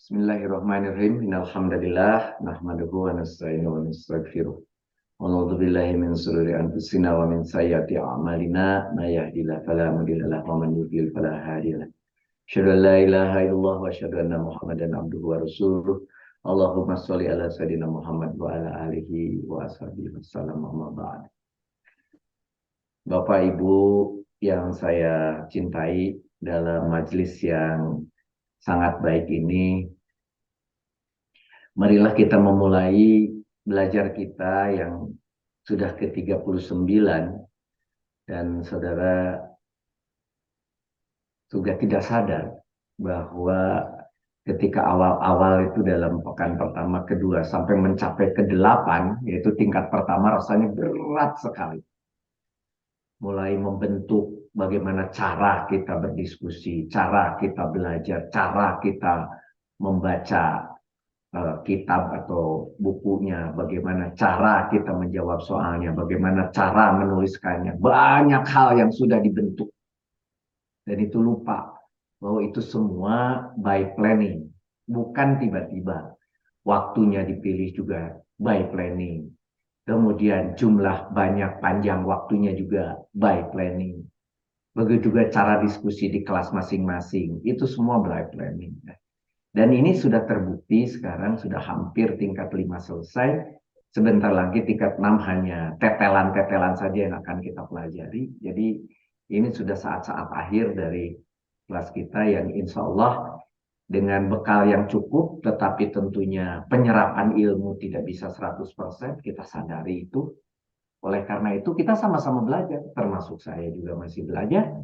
Bismillahirrahmanirrahim. Innalhamdalillah nahmaduhu wa nasta'inu wa nastaghfiruh. Wa na'udzu billahi min shururi anfusina wa min sayyiati a'malina. May yahdihillahu fala mudilla lahu wa man yudlil fala hadiya lahu. Asyhadu an la ilaha illallah wa asyhadu anna Muhammadan abduhu wa rasuluh. Allahumma shalli ala sayyidina Muhammad wa ala alihi wa ashabihi wasallam. Amma ba'd. Bapak Ibu yang saya cintai, dalam majelis yang sangat baik ini, marilah kita memulai belajar kita yang sudah ke-39, dan saudara juga tidak sadar bahwa ketika awal-awal itu dalam pekan pertama, kedua, sampai mencapai ke-8, yaitu tingkat pertama, rasanya berat sekali. Mulai membentuk bagaimana cara kita berdiskusi, cara kita belajar, cara kita membaca kitab atau bukunya, bagaimana cara kita menjawab soalnya, bagaimana cara menuliskannya. Banyak hal yang sudah dibentuk. Dan itu lupa bahwa itu semua by planning. Bukan tiba-tiba. Waktunya dipilih juga by planning. Kemudian jumlah banyak panjang waktunya juga by planning. Begitu juga cara diskusi di kelas masing-masing. Itu semua by planning. Dan ini sudah terbukti sekarang, sudah hampir tingkat 5 selesai. Sebentar lagi tingkat 6 hanya tetelan-tetelan saja yang akan kita pelajari. Jadi ini sudah saat-saat akhir dari kelas kita yang insya Allah dengan bekal yang cukup, tetapi tentunya penyerapan ilmu tidak bisa 100%, kita sadari itu. Oleh karena itu kita sama-sama belajar, termasuk saya juga masih belajar.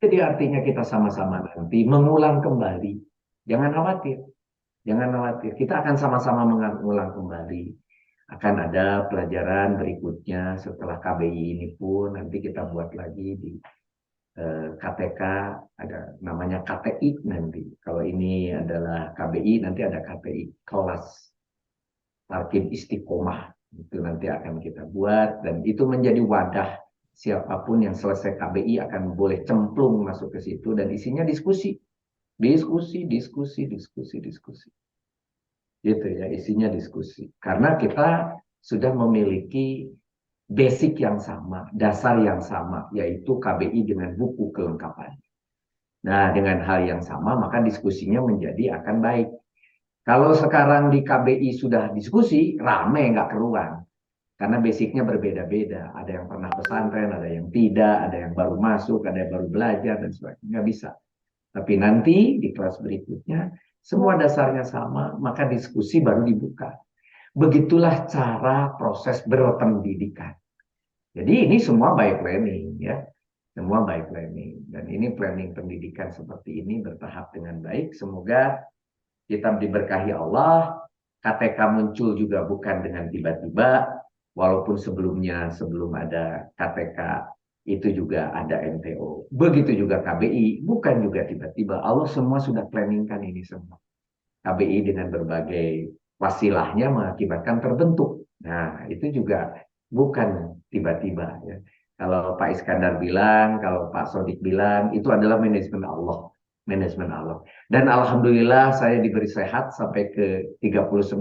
Jadi artinya kita sama-sama nanti mengulang kembali. Jangan khawatir, jangan khawatir. Kita akan sama-sama mengulang kembali. Akan ada pelajaran berikutnya setelah KBI ini pun, nanti kita buat lagi di KTK, ada namanya KTI nanti. Kalau ini adalah KBI, nanti ada KTI, kelas Tarkib Istiqomah. Itu nanti akan kita buat, dan itu menjadi wadah siapapun yang selesai KBI akan boleh cemplung masuk ke situ, dan isinya diskusi. Diskusi. Gitu ya, isinya diskusi. Karena kita sudah memiliki basic yang sama, dasar yang sama, yaitu KBI dengan buku kelengkapan. Nah, dengan hal yang sama, maka diskusinya menjadi akan baik. Kalau sekarang di KBI sudah diskusi, rame nggak keruan. Karena basicnya berbeda-beda. Ada yang pernah pesantren, ada yang tidak, ada yang baru masuk, ada yang baru belajar, dan sebagainya. Nggak bisa. Tapi nanti di kelas berikutnya, semua dasarnya sama, maka diskusi baru dibuka. Begitulah cara proses berpendidikan. Jadi ini semua by planning, ya. Semua by planning. Dan ini planning pendidikan seperti ini bertahap dengan baik. Semoga kita diberkahi Allah. KTK muncul juga bukan dengan tiba-tiba. Walaupun sebelumnya, sebelum ada KTK, itu juga ada MTO. Begitu juga KBI, bukan juga tiba-tiba. Allah semua sudah planningkan ini semua. KBI dengan berbagai wasilahnya mengakibatkan terbentuk. Nah, itu juga bukan tiba-tiba. Ya. Kalau Pak Iskandar bilang, kalau Pak Sodik bilang, itu adalah manajemen Allah. Manajemen Allah. Dan Alhamdulillah saya diberi sehat sampai ke 39.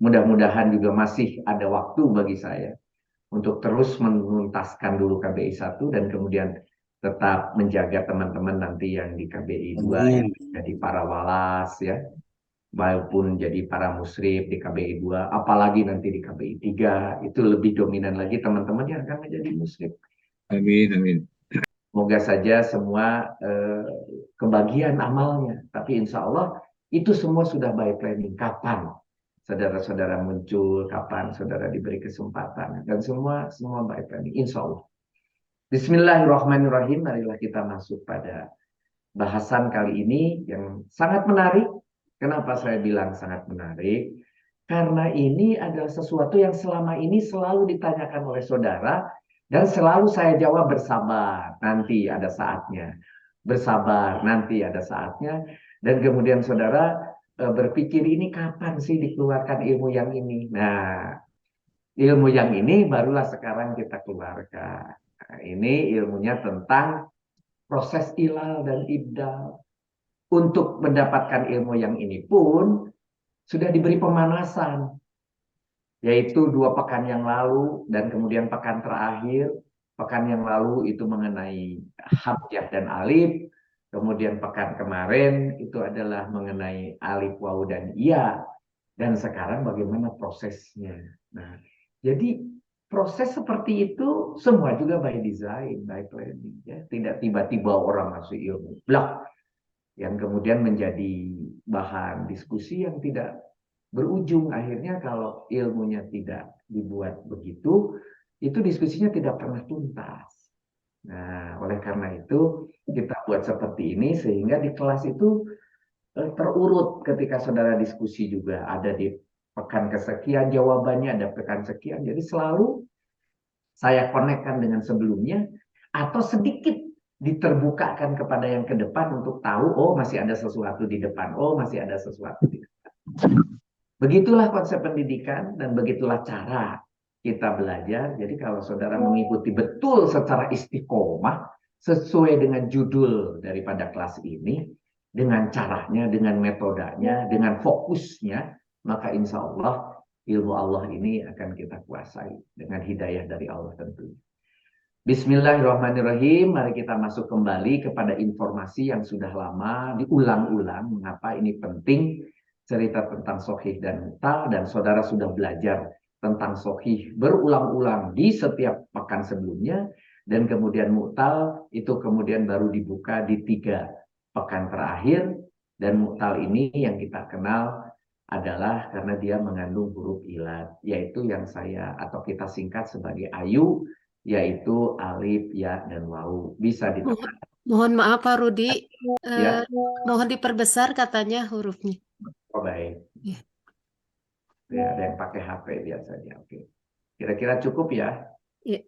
Mudah-mudahan juga masih ada waktu bagi saya untuk terus menuntaskan dulu KBI 1 dan kemudian tetap menjaga teman-teman nanti yang di KBI 2 yang jadi para walas ya, maupun jadi para musrif di KBI 2, apalagi nanti di KBI 3 itu lebih dominan lagi teman-teman yang akan menjadi musrif. Amin, amin. Semoga saja semua kebagian amalnya, tapi insya Allah itu semua sudah by planning. Kapan saudara-saudara muncul, kapan saudara diberi kesempatan, dan semua by planning, insya Allah. Bismillahirrahmanirrahim. Marilah kita masuk pada bahasan kali ini yang sangat menarik. Kenapa saya bilang sangat menarik? Karena ini adalah sesuatu yang selama ini selalu ditanyakan oleh saudara, dan selalu saya jawab bersabar, nanti ada saatnya. Bersabar, nanti ada saatnya. Dan kemudian saudara berpikir, ini kapan sih dikeluarkan ilmu yang ini? Nah, ilmu yang ini barulah sekarang kita keluarkan. Nah, ini ilmunya tentang proses ilal dan ibdal. untuk mendapatkan ilmu yang ini pun sudah diberi pemanasan, yaitu 2 pekan yang lalu dan kemudian pekan terakhir. Pekan yang lalu itu mengenai hamzah dan alif, kemudian pekan kemarin itu adalah mengenai alif, waw, dan ya, dan sekarang bagaimana prosesnya. Nah, jadi proses seperti itu semua juga by design, by planning, ya. Tidak tiba-tiba orang masuk ilmu blak yang kemudian menjadi bahan diskusi yang tidak berujung. Akhirnya kalau ilmunya tidak dibuat begitu, itu diskusinya tidak pernah tuntas. Nah, oleh karena itu kita buat seperti ini sehingga di kelas itu terurut ketika saudara diskusi juga ada di pekan kesekian jawabannya, ada pekan sekian. Jadi selalu saya konekkan dengan sebelumnya atau sedikit diterbukakan kepada yang ke depan untuk tahu, oh masih ada sesuatu di depan, oh masih ada sesuatu di depan. Begitulah konsep pendidikan dan begitulah cara kita belajar. Jadi kalau saudara mengikuti betul secara istiqomah sesuai dengan judul daripada kelas ini, dengan caranya, dengan metodenya, dengan fokusnya, maka insya Allah ilmu Allah ini akan kita kuasai dengan hidayah dari Allah tentunya. Bismillahirrahmanirrahim. Mari kita masuk kembali kepada informasi yang sudah lama diulang-ulang. Mengapa ini penting? Cerita tentang sohih dan mu'tal, dan saudara sudah belajar tentang sohih berulang-ulang di setiap pekan sebelumnya, dan kemudian mu'tal itu kemudian baru dibuka di 3 pekan terakhir. Dan mu'tal ini yang kita kenal adalah karena dia mengandung huruf ilat, yaitu yang saya atau kita singkat sebagai ayu, yaitu alif, ya, dan waw. Bisa Mohon, ditekan mohon maaf Pak Rudi, ya. mohon diperbesar katanya hurufnya. Oh, baik. Ya. Ya, ada yang pakai HP biasanya. Oke. Kira-kira cukup ya? Ya.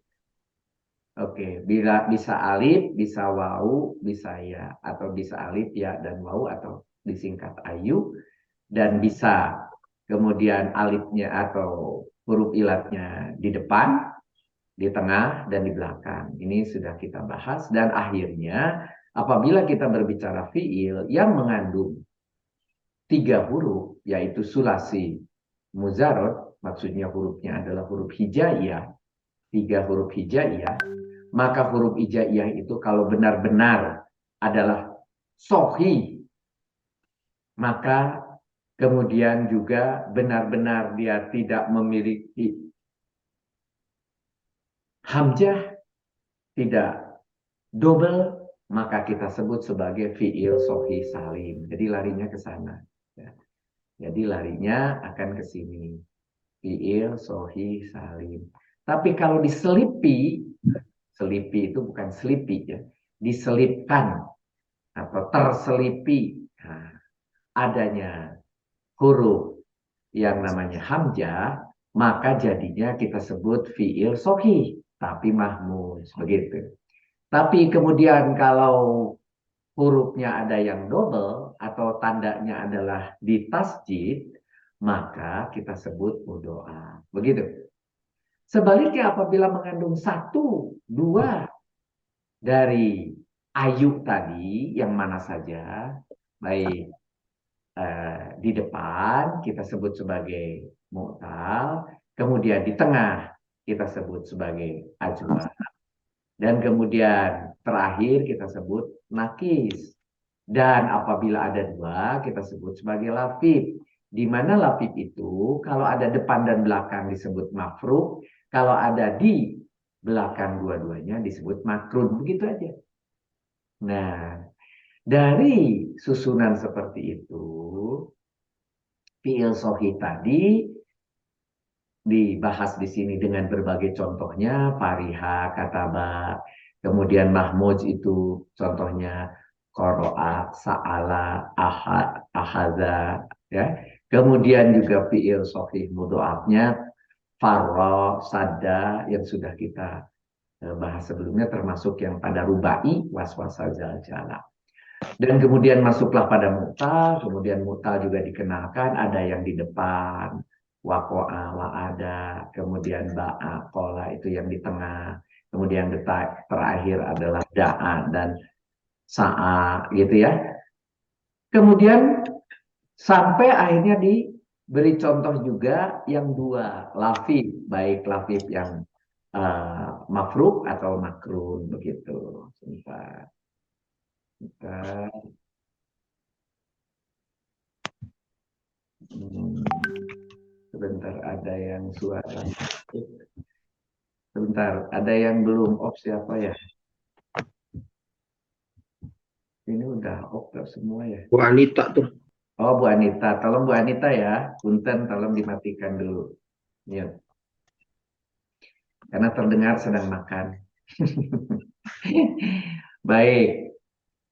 Oke, bila bisa alif, bisa waw, bisa ya, atau bisa alif, ya, dan waw, atau disingkat ayu, dan bisa kemudian alifnya atau huruf ilatnya di depan, di tengah, dan di belakang. Ini sudah kita bahas. Dan akhirnya apabila kita berbicara fiil yang mengandung 3 huruf, yaitu sulasi muzarot, maksudnya hurufnya adalah huruf hijaiyah, 3 huruf hijaiyah, maka huruf hijaiyah itu kalau benar-benar adalah sohi, maka kemudian juga benar-benar dia tidak memiliki hamzah, tidak double, maka kita sebut sebagai fiil sohi salim. Jadi larinya ke sana. Ya. Jadi larinya akan ke sini. Fiil sohi salim. Tapi kalau diselipi, selipi itu bukan selipi ya, diselipkan atau terselipi, nah, adanya huruf yang namanya hamzah, maka jadinya kita sebut fiil sohi, tapi mahmuz, begitu. Tapi kemudian kalau hurufnya ada yang double atau tandanya adalah di tasjid, maka kita sebut mudoa. Begitu. Sebaliknya apabila mengandung 1, 2 dari ayu tadi, yang mana saja, baik di depan kita sebut sebagai mu'tal, kemudian di tengah kita sebut sebagai ajwa, dan kemudian terakhir kita sebut nakis. Dan apabila ada 2 kita sebut sebagai lafif. Di mana lafif itu kalau ada depan dan belakang disebut mafruq, kalau ada di belakang dua-duanya disebut makrun. Begitu aja. Nah, dari susunan seperti itu, fiil sohi tadi dibahas di sini dengan berbagai contohnya, fariha, kataba, kemudian mahmud itu contohnya qoro'a, sa'ala, ahad, ahaza, ya. Kemudian juga fiil sohi mudhoafnya farra, sadda, yang sudah kita bahas sebelumnya, termasuk yang pada rubai, waswasa, zaljala. Dan kemudian masuklah pada mu'tal, kemudian mu'tal juga dikenalkan, ada yang di depan, wako'a, wa'ada, kemudian ba'a, kola, itu yang di tengah, kemudian terakhir adalah da'a dan sa'a, gitu ya. Kemudian sampai akhirnya diberi contoh juga yang dua, lafif, baik lafif yang mafruk atau makrun begitu. Sebentar. Sebentar. Sebentar, ada yang suara. Sebentar, ada yang belum off siapa ya? Ini udah off semua ya. Bu Anita tuh. Oh, Bu Anita. Tolong Bu Anita ya. Punten, tolong dimatikan dulu. Mute. Karena terdengar sedang makan. Baik,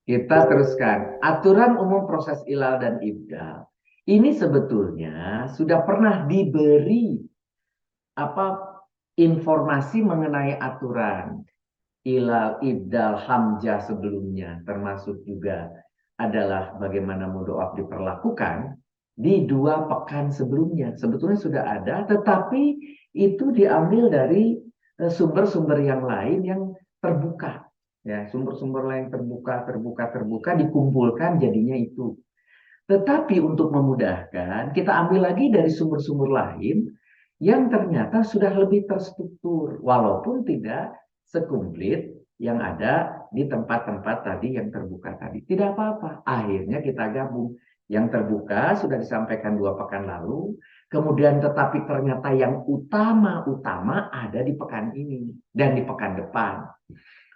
kita teruskan. Aturan umum proses ilal dan ibdal. Ini sebetulnya sudah pernah diberi informasi mengenai aturan ilal, ibdal, hamzah sebelumnya, termasuk juga adalah bagaimana mudhoaf diperlakukan di 2 pekan sebelumnya. Sebetulnya sudah ada, tetapi itu diambil dari sumber-sumber yang lain yang terbuka. Ya, sumber-sumber lain terbuka, dikumpulkan jadinya itu. Tetapi untuk memudahkan, kita ambil lagi dari sumber-sumber lain yang ternyata sudah lebih terstruktur, walaupun tidak sekumplit yang ada di tempat-tempat tadi yang terbuka tadi. Tidak apa-apa, akhirnya kita gabung. Yang terbuka sudah disampaikan 2 pekan lalu, kemudian tetapi ternyata yang utama-utama ada di pekan ini dan di pekan depan.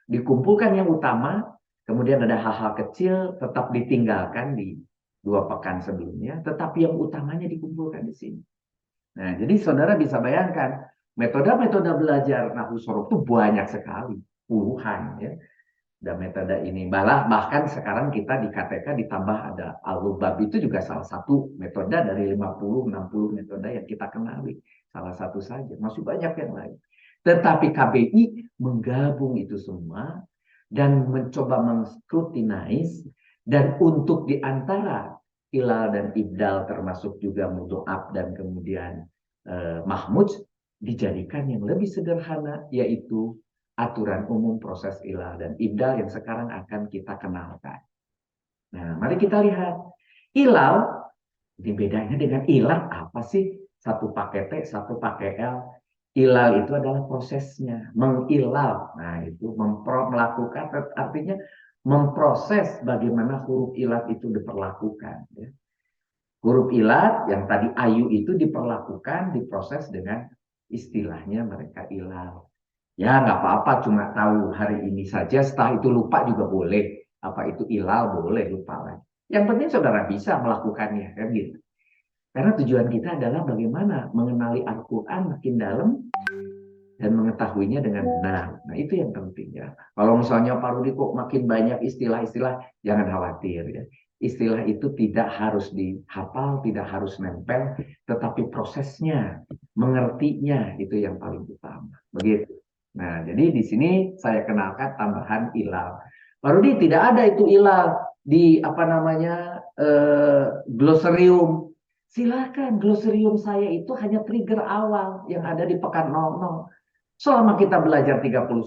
Dikumpulkan yang utama, kemudian ada hal-hal kecil tetap ditinggalkan di 2 pekan sebelumnya, tetapi yang utamanya dikumpulkan di sini. Nah, jadi saudara bisa bayangkan, metode-metode belajar nahwu sorof itu banyak sekali, puluhan ya. Dan metode ini, bahkan sekarang kita di KTK ditambah ada Al-Lubab, itu juga salah satu metode dari 50-60 metode yang kita kenali. Salah satu saja, masih banyak yang lain. Tetapi KBI menggabung itu semua dan mencoba menscrutinize, dan untuk diantara ilal dan ibdal termasuk juga mudhoaf dan kemudian mahmud dijadikan yang lebih sederhana, yaitu aturan umum proses ilal dan ibdal yang sekarang akan kita kenalkan. Nah, mari kita lihat. Ilal, ini bedanya dengan ilah apa sih? Satu pakai T, satu pakai L. Ilal itu adalah prosesnya, mengilal. Nah, itu melakukan, artinya memproses bagaimana huruf ilat itu diperlakukan. Ya. Huruf ilat yang tadi ayu itu diperlakukan, diproses dengan istilahnya mereka ilal. Ya, nggak apa-apa, cuma tahu hari ini saja, setelah itu lupa juga boleh. Apa itu ilal, boleh, lupa lagi. Yang penting saudara bisa melakukannya, kan gitu. Karena tujuan kita adalah bagaimana mengenali Al-Quran makin dalam dan mengetahuinya dengan benar. Nah, itu yang penting ya. Kalau misalnya Pak Rudi kok makin banyak istilah-istilah, jangan khawatir ya. Istilah itu tidak harus dihafal, tidak harus nempel, tetapi prosesnya, mengertinya itu yang paling utama. Begitu. Nah, jadi di sini saya kenalkan tambahan ilal. Pak Rudi, tidak ada itu ilal di glosarium. Silakan, glosarium saya itu hanya trigger awal yang ada di pekan 00. Selama kita belajar 39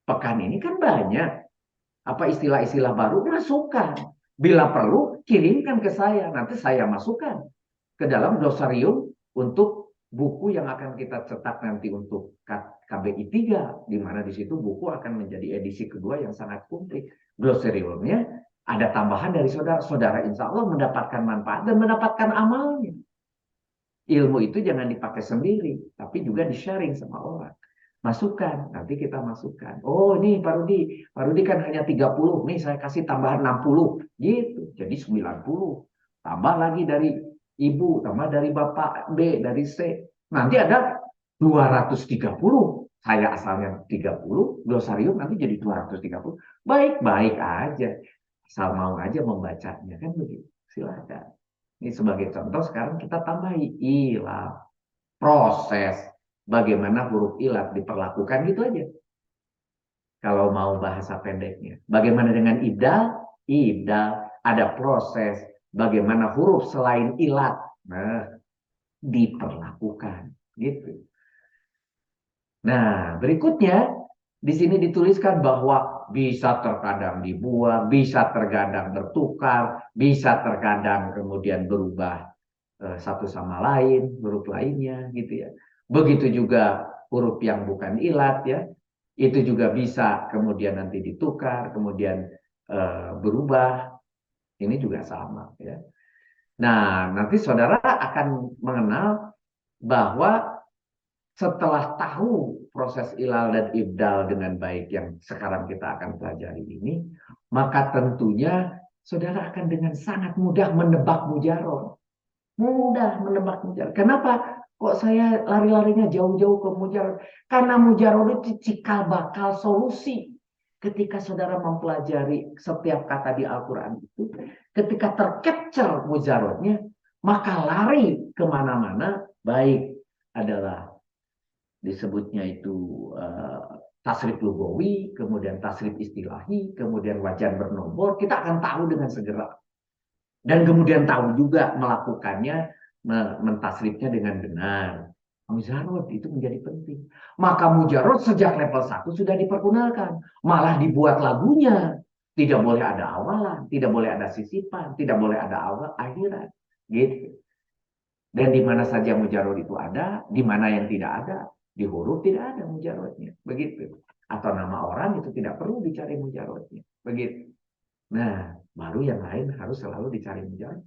pekan ini kan banyak apa istilah-istilah baru, masukkan. Bila perlu, kirimkan ke saya. Nanti saya masukkan ke dalam glosarium untuk buku yang akan kita cetak nanti untuk KBI 3, di mana di situ buku akan menjadi edisi kedua yang sangat komplit. Glosariumnya ada tambahan dari saudara. Saudara insya Allah mendapatkan manfaat dan mendapatkan amalnya. Ilmu itu jangan dipakai sendiri, tapi juga di-sharing sama orang. Masukkan, nanti kita masukkan. Oh, ini Pak Rudi kan hanya 30, nih saya kasih tambahan 60, gitu. Jadi 90. Tambah lagi dari ibu, tambah dari bapak B, dari C. Nanti ada 230. Saya asalnya 30, glosarium nanti jadi 230. Baik-baik aja. Asal mau aja membacanya, kan begitu. Silakan. Ini sebagai contoh sekarang kita tambahi ilal. Proses bagaimana huruf ilat diperlakukan gitu aja. Kalau mau bahasa pendeknya. Bagaimana dengan ibdal? Ibdal ada proses bagaimana huruf selain ilat diperlakukan gitu. Nah, berikutnya di sini dituliskan bahwa bisa terkadang dibuang, bisa terkadang bertukar, bisa terkadang kemudian berubah satu sama lain, huruf lainnya gitu ya. Begitu juga huruf yang bukan ilat ya, itu juga bisa kemudian nanti ditukar, kemudian berubah. Ini juga sama ya. Nah, nanti saudara akan mengenal bahwa setelah tahu proses ilal dan ibdal dengan baik yang sekarang kita akan pelajari ini, maka tentunya saudara akan dengan sangat mudah menebak mujarot. Mudah menebak mujarot. Kenapa? Kok saya lari-larinya jauh-jauh ke mujarot? Karena mujarot itu cikal bakal solusi. Ketika saudara mempelajari setiap kata di Al-Quran itu, ketika tercapture mujarotnya, maka lari kemana-mana, baik adalah disebutnya itu tasrif lugawi, kemudian tasrif istilahi, kemudian wajan bernomor, kita akan tahu dengan segera. Dan kemudian tahu juga melakukannya, mentasrifnya dengan benar. Mujarot itu menjadi penting. Maka mujarot sejak level 1 sudah diperkenalkan. Malah dibuat lagunya. Tidak boleh ada awalan, tidak boleh ada sisipan, tidak boleh ada awal akhirat. Gitu. Dan di mana saja mujarot itu ada, di mana yang tidak ada, di huruf tidak ada mujarotnya. Begitu. Atau nama orang itu tidak perlu dicari mujarotnya. Begitu. Nah, baru yang lain harus selalu dicari mujarot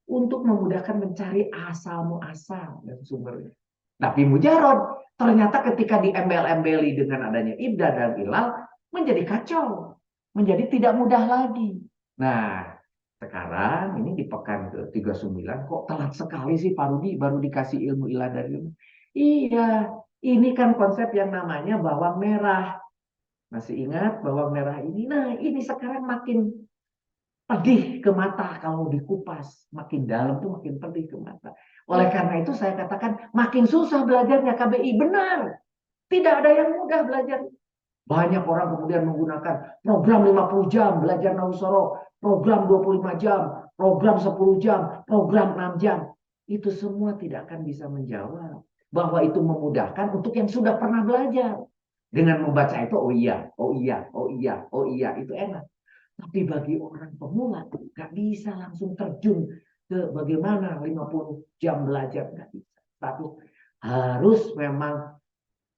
untuk memudahkan mencari asal muasal dan sumbernya. Tapi mujarot ternyata ketika diembel-embeli dengan adanya ibda dan ilal menjadi kacau, menjadi tidak mudah lagi. Nah, sekarang ini di pekan ke-39 kok telat sekali sih Pak Rudi baru dikasih ilmu ilal dan ilmu. Iya, ini kan konsep yang namanya bawang merah. Masih ingat bawang merah ini? Nah, ini sekarang makin pedih ke mata kalau dikupas. Makin dalam tuh makin pedih ke mata. Oleh karena itu saya katakan makin susah belajarnya KBI. Benar. Tidak ada yang mudah belajar. Banyak orang kemudian menggunakan program 50 jam belajar Nausoro, program 25 jam, program 10 jam, program 6 jam. Itu semua tidak akan bisa menjawab bahwa itu memudahkan untuk yang sudah pernah belajar. Dengan membaca itu, oh iya, oh iya, oh iya, oh iya, itu enak. Tapi bagi orang pemula, nggak bisa langsung terjun ke bagaimana 50 jam belajar. Nggak bisa. Tapi harus memang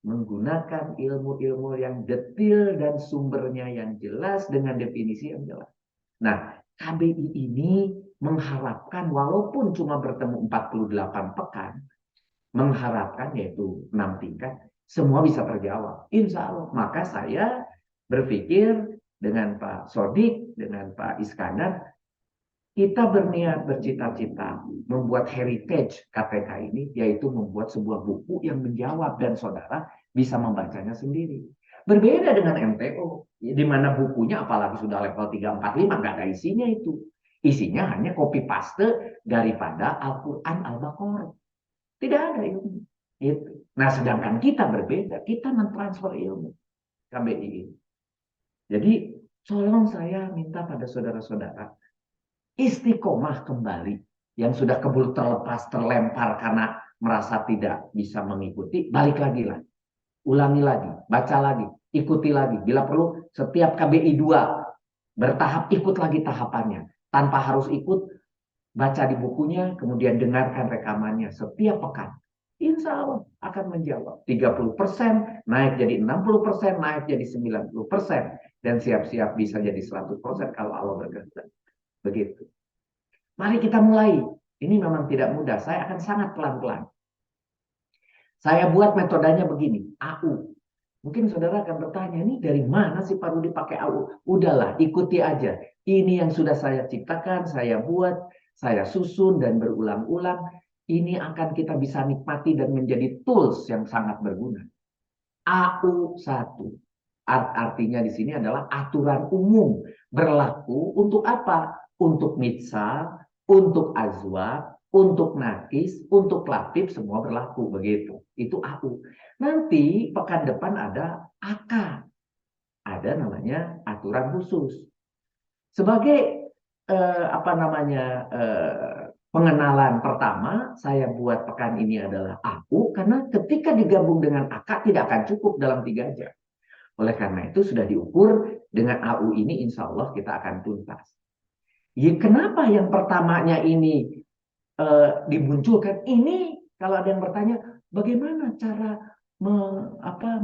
menggunakan ilmu-ilmu yang detail dan sumbernya yang jelas dengan definisi yang jelas. Nah, KBI ini mengharapkan walaupun cuma bertemu 48 pekan, mengharapkan yaitu 6 tingkat, semua bisa terjawab. Insya Allah. Maka saya berpikir dengan Pak Sodik, dengan Pak Iskandar, kita berniat bercita-cita membuat heritage KPK ini, yaitu membuat sebuah buku yang menjawab dan saudara bisa membacanya sendiri. Berbeda dengan MTO, di mana bukunya apalagi sudah level 3, 4, 5, nggak ada isinya itu. Isinya hanya copy paste daripada Al-Quran Al-Baqarah. Tidak ada ilmu. Itu. Nah, sedangkan kita berbeda, kita mentransfer ilmu KBI. Jadi, tolong saya minta pada saudara-saudara, istiqomah kembali. Yang sudah keburu terlepas, terlempar karena merasa tidak bisa mengikuti, balik lagi lah. Ulangi lagi, baca lagi, ikuti lagi. Bila perlu, setiap KBI 2 bertahap, ikut lagi tahapannya. Tanpa harus ikut, baca di bukunya, kemudian dengarkan rekamannya setiap pekan. Insya Allah akan menjawab. 30% naik jadi 60%, naik jadi 90%. Dan siap-siap bisa jadi 100% kalau Allah berkehendak. Begitu. Mari kita mulai. Ini memang tidak mudah. Saya akan sangat pelan-pelan. Saya buat metodenya begini. AU. Mungkin saudara akan bertanya, ini dari mana sih Pak Rudi pakai AU? Udahlah, ikuti aja. Ini yang sudah saya ciptakan, saya buat, saya susun dan berulang-ulang. Ini akan kita bisa nikmati dan menjadi tools yang sangat berguna. AU1. Artinya di sini adalah aturan umum. Berlaku untuk apa? Untuk mitsal, untuk azwaj, untuk nakis, untuk latif, semua berlaku. Begitu. Itu AU. Nanti pekan depan ada AK. Ada namanya aturan khusus. Sebagai pengenalan pertama, saya buat pekan ini adalah AU, karena ketika digabung dengan AK tidak akan cukup dalam 3 jam. Oleh karena itu sudah diukur dengan AU ini insya Allah kita akan tuntas. Ya, kenapa yang pertamanya ini dimunculkan? Ini kalau ada yang bertanya, bagaimana cara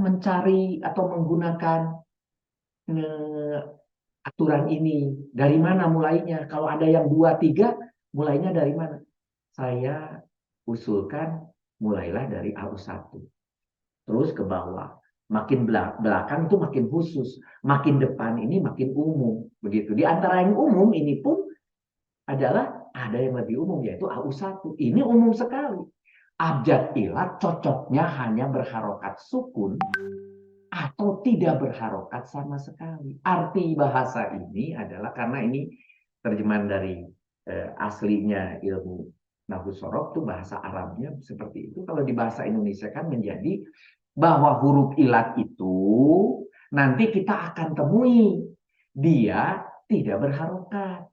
mencari atau menggunakan aturan ini? Dari mana mulainya? Kalau ada yang 2, 3, mulainya dari mana? Saya usulkan mulailah dari AU1. Terus ke bawah. Makin belakang itu makin khusus. Makin depan ini makin umum. Begitu. Di antara yang umum ini pun adalah ada yang lebih umum, yaitu AU1. Ini umum sekali. Abjad ilat cocoknya hanya berharokat sukun atau tidak berharokat sama sekali. Arti bahasa ini adalah, karena ini terjemahan dari aslinya ilmu Nahwu Sorof, itu bahasa Arabnya seperti itu. Kalau di bahasa Indonesia kan menjadi bahwa huruf ilat itu nanti kita akan temui dia tidak berharokat.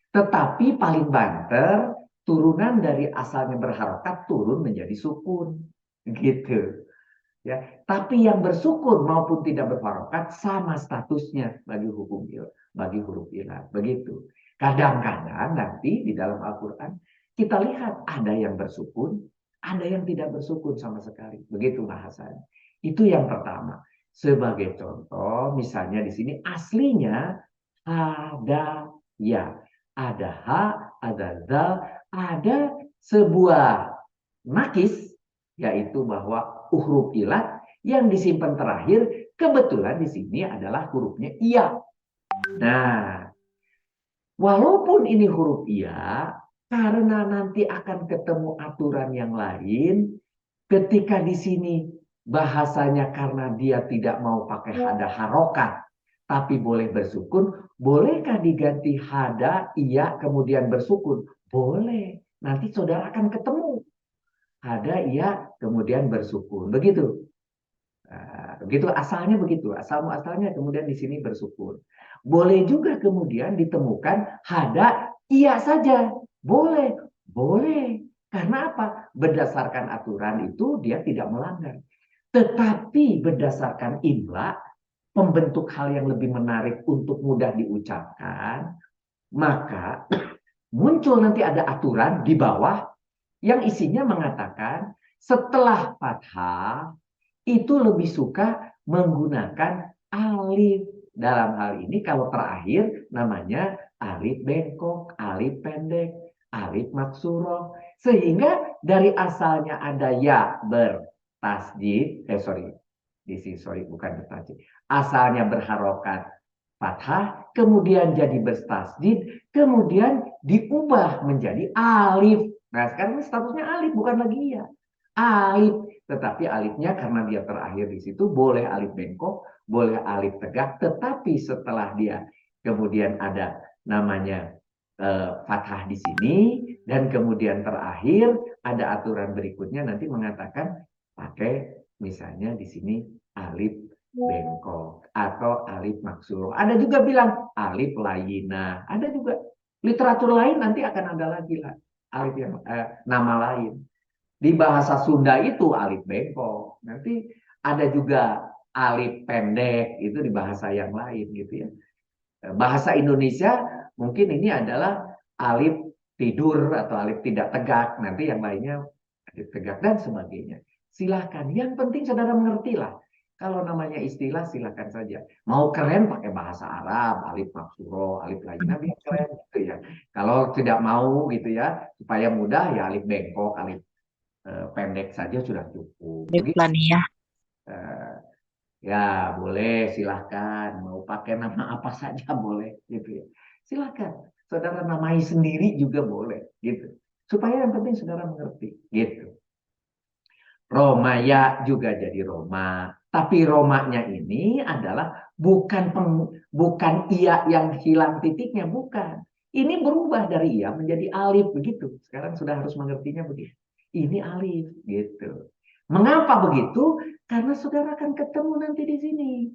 Tetapi paling banter turunan dari asalnya berharokat turun menjadi sukun. Gitu. Ya, tapi yang bersukun maupun tidak berharokat sama statusnya bagi bagi huruf ilat. Begitu. Kadang-kadang nanti di dalam Al-Quran kita lihat ada yang bersukun, ada yang tidak bersukun sama sekali. Begitu bahasanya. Itu yang pertama. Sebagai contoh, misalnya di sini aslinya ada ya, ada ha, ada zal, ada sebuah nakis, yaitu bahwa huruf ilat yang disimpan terakhir kebetulan di sini adalah hurufnya iya. Nah, walaupun ini huruf iya, karena nanti akan ketemu aturan yang lain, ketika di sini bahasanya karena dia tidak mau pakai hada harokat, tapi boleh bersukun, bolehkah diganti hada, iya, kemudian bersukun? Boleh. Nanti saudara akan ketemu. Hada, iya, kemudian bersukun. Begitu. Begitu asalnya begitu. Asal-muasalnya kemudian di sini bersukun. Boleh juga kemudian ditemukan hada, iya saja. Boleh. Boleh. Karena apa? Berdasarkan aturan itu dia tidak melanggar. Tetapi berdasarkan imla, pembentuk hal yang lebih menarik untuk mudah diucapkan, maka muncul nanti ada aturan di bawah yang isinya mengatakan setelah fathah itu lebih suka menggunakan alif. Dalam hal ini kalau terakhir namanya alif bengkok, alif pendek, alif maksuroh. Sehingga dari asalnya ada ya bertasjid, bukan bertasjid. Asalnya berharokat fathah, kemudian jadi bertasjid, kemudian diubah menjadi alif. Nah, sekarang statusnya alif, bukan lagi ya. Alif, tetapi alifnya karena dia terakhir di situ boleh alif bengkok, boleh alif tegak, tetapi setelah dia kemudian ada namanya fathah di sini, dan kemudian terakhir ada aturan berikutnya nanti mengatakan pakai misalnya di sini alif bengkok atau alif maksuro. Ada juga bilang alif layina. Ada juga literatur lain nanti akan ada lagi lah alif yang nama lain. Di bahasa Sunda itu alif bengkok. Nanti ada juga alif pendek, itu di bahasa yang lain gitu ya. Bahasa Indonesia mungkin ini adalah alif tidur atau alif tidak tegak. Nanti yang lainnya alif tegak dan sebagainya. Silahkan. Yang penting saudara mengerti lah. Kalau namanya istilah silahkan saja. Mau keren pakai bahasa Arab, alif maksuro, alif lainnya biar keren gitu ya. Kalau tidak mau gitu ya, supaya mudah ya alif bengkok, alif pendek saja sudah cukup. Begitu. Lania. Ya boleh, silahkan. Mau pakai nama apa saja boleh, gitu ya. Silahkan. Saudara namai sendiri juga boleh, gitu. Supaya yang penting saudara mengerti, gitu. Romaya juga jadi Roma. Tapi Romanya ini adalah bukan iya yang hilang titiknya, bukan. Ini berubah dari iya menjadi alif, begitu. Sekarang sudah harus mengertinya begitu. Ini alif, gitu. Mengapa begitu? Karena saudara akan ketemu nanti di sini.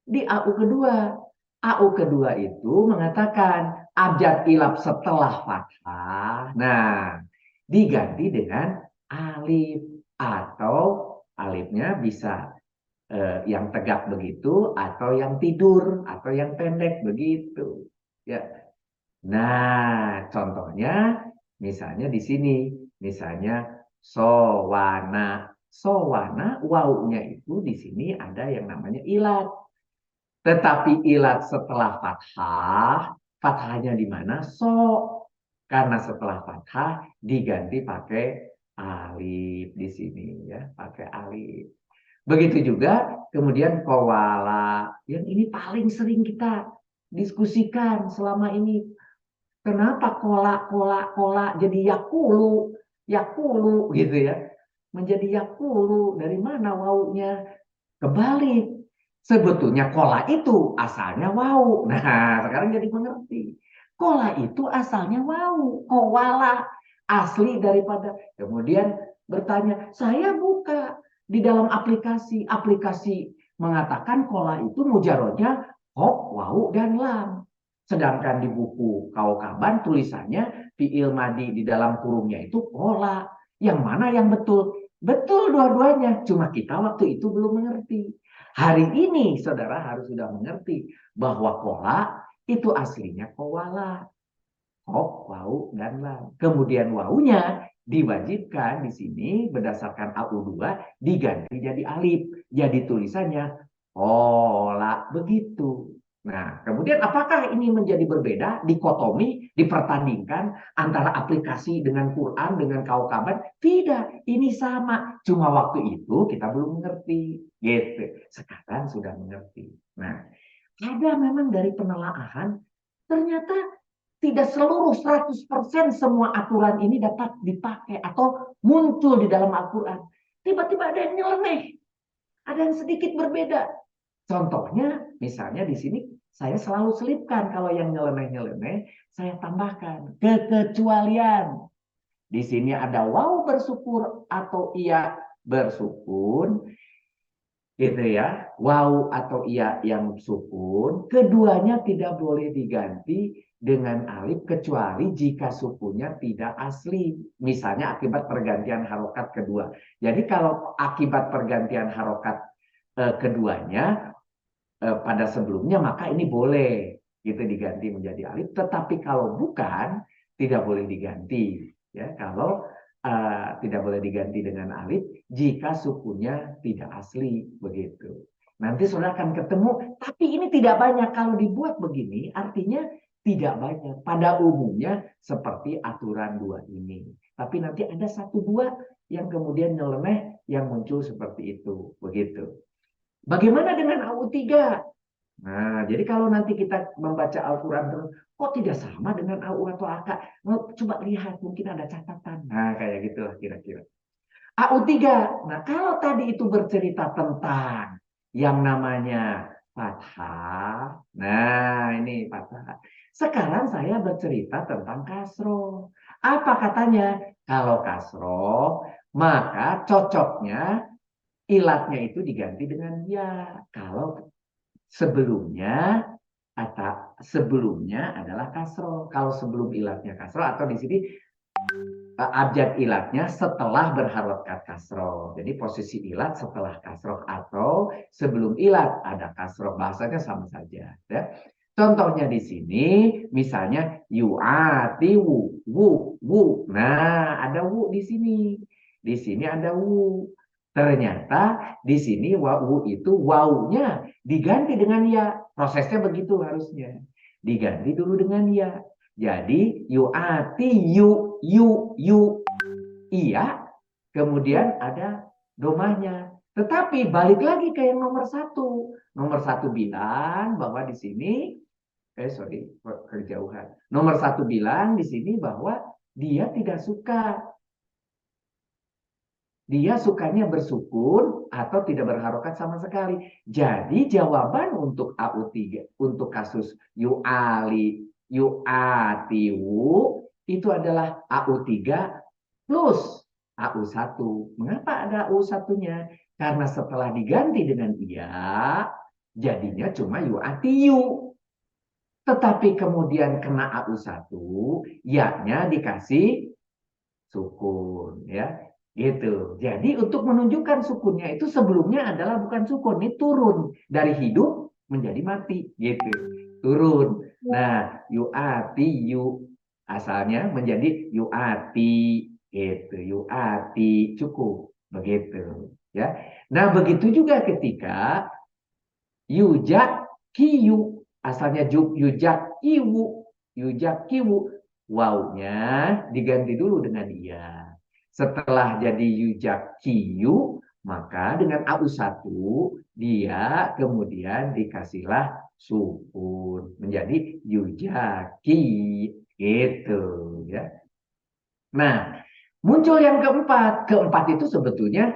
Di AU kedua. AU kedua itu mengatakan abjad ilaf setelah fathah. Nah, diganti dengan alif. Atau alifnya bisa yang tegak begitu atau yang tidur atau yang pendek begitu. Ya. Nah, contohnya misalnya di sini, misalnya sowana. Sowana, wawunya itu di sini ada yang namanya ilat. Tetapi ilat setelah fathah, fathahnya di mana? So. Karena setelah fathah diganti pakai alif di sini ya, pakai alif. Begitu juga kemudian kowala, yang ini paling sering kita diskusikan selama ini. Kenapa kola, kola, kola jadi yakulu, yakulu gitu ya. Menjadi yakulu, dari mana wawunya? Kebalik. Sebetulnya kola itu asalnya wau. Nah, sekarang jadi mengerti. Kola itu asalnya wau. Kowala. Asli daripada. Kemudian bertanya, saya buka di dalam aplikasi. Aplikasi mengatakan kola itu mujarodnya hok, wau, dan lam. Sedangkan di buku Kaukaban tulisannya fi'il madi di dalam kurungnya itu kola. Yang mana yang betul? Betul dua-duanya. Cuma kita waktu itu belum mengerti. Hari ini saudara harus sudah mengerti bahwa kola itu aslinya kowala. Hok, wau, dan lam. Kemudian waunya diwajibkan di sini berdasarkan AU2 diganti jadi alif. Jadi tulisannya kola begitu. Nah, kemudian apakah ini menjadi berbeda, dikotomi, dipertandingkan antara aplikasi dengan Quran, dengan Kaukaban? Tidak, ini sama. Cuma waktu itu kita belum mengerti. Gitu. Sekarang sudah mengerti. Nah, ada memang dari penelaahan, ternyata tidak seluruh 100% semua aturan ini dapat dipakai atau muncul di dalam Al-Quran. Tiba-tiba ada yang nyeleneh, ada yang sedikit berbeda. Contohnya, misalnya di sini saya selalu selipkan kalau yang nyeleneh-nyeleneh, saya tambahkan kekecualian. Di sini ada waw bersyukur atau ia bersukun, gitu ya. Waw atau ia yang sukun, keduanya tidak boleh diganti dengan alif kecuali jika sukunya tidak asli. Misalnya akibat pergantian harokat kedua. Jadi kalau akibat pergantian harokat keduanya pada sebelumnya maka ini boleh gitu diganti menjadi alif. Tetapi kalau bukan tidak boleh diganti. Ya, kalau tidak boleh diganti dengan alif jika sukunya tidak asli begitu. Nanti saudara akan ketemu, tapi ini tidak banyak. Kalau dibuat begini, artinya tidak banyak. Pada umumnya seperti aturan dua ini. Tapi nanti ada satu dua yang kemudian nyeleneh yang muncul seperti itu. Begitu. Bagaimana dengan AU3? Nah, jadi kalau nanti kita membaca Al-Quran terus, kok tidak sama dengan AU atau AK? Coba lihat, mungkin ada catatan. Nah, kayak gitulah kira-kira. AU3. Nah, kalau tadi itu bercerita tentang yang namanya fathah. Nah, ini fathah. Sekarang saya bercerita tentang kasro. Apa katanya? Kalau kasro, maka cocoknya ilatnya itu diganti dengan ya. Kalau sebelumnya atau sebelumnya adalah kasro. Kalau sebelum ilatnya kasro atau di sini abjad ilatnya setelah berharokat kasro. Jadi posisi ilat setelah kasro atau sebelum ilat ada kasro. Bahasanya sama saja. Ya. Contohnya di sini, misalnya yu'ati wu, wu, wu. Nah, ada wu di sini. Di sini ada wu. Ternyata di sini wu itu wawunya diganti dengan ya. Prosesnya begitu harusnya. Diganti dulu dengan ya. Jadi yu'ati yu, yu, yu. Iya, kemudian ada domanya. Tetapi balik lagi ke yang nomor satu. Nomor satu bilang bahwa di sini kejauhan. Nomor satu bilang di sini bahwa dia tidak suka. Dia sukanya bersukun atau tidak berharokat sama sekali. Jadi jawaban untuk AU3, untuk kasus yu'atiwu, itu adalah AU3 plus AU1. Mengapa ada AU1-nya? Karena setelah diganti dengan ia, jadinya cuma yu'atiyu. Tetapi kemudian kena AU1, ya-nya dikasih sukun. Ya. Gitu. Jadi untuk menunjukkan sukunnya itu sebelumnya adalah bukan sukun, ini turun dari hidup menjadi mati, gitu. Turun. Nah, yuati yu asalnya menjadi yuati, gitu. Yuati cukup, begitu. Ya. Nah, begitu juga ketika yujak kiyu asalnya yujak kiwu, yujak kiwu, wawnya diganti dulu dengan iya. Setelah jadi yujak kiyu, maka dengan au 1 dia kemudian dikasihlah sukun menjadi yujaki, gitu ya. Nah, muncul yang keempat. Keempat itu sebetulnya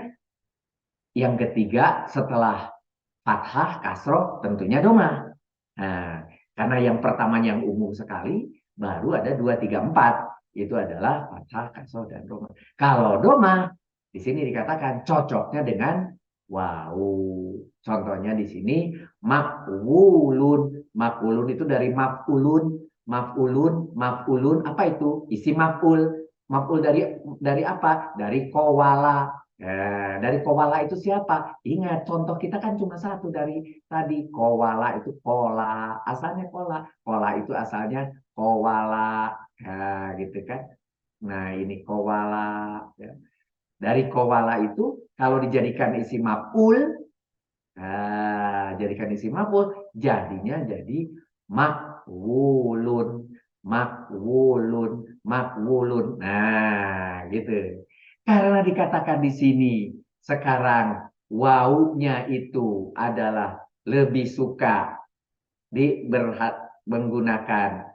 yang ketiga setelah fathah, kasroh, tentunya domah. Nah, karena yang pertama yang umum sekali, baru ada 2, 3, 4. Itu adalah fathah, kasroh, dan domah. Kalau domah, di sini dikatakan cocoknya dengan wau. Contohnya di sini, makwulun. Makwulun itu dari maf'ulun, maf'ulun, maf'ulun. Apa itu? Isi maf'ul. Maf'ul dari apa? Dari kowala. Nah, dari kowala itu siapa? Ingat, contoh kita kan cuma satu dari tadi. Kowala itu kola, asalnya kola. Kola itu asalnya kowala, nah, gitu kan. Nah, ini kowala. Ya. Dari kowala itu, kalau dijadikan isi maf'ul, nah, jadikan isi maf'ul, jadinya jadi makwulun, makwulun, makwulun. Nah, gitu. Karena dikatakan di sini sekarang wawunya itu adalah lebih suka menggunakan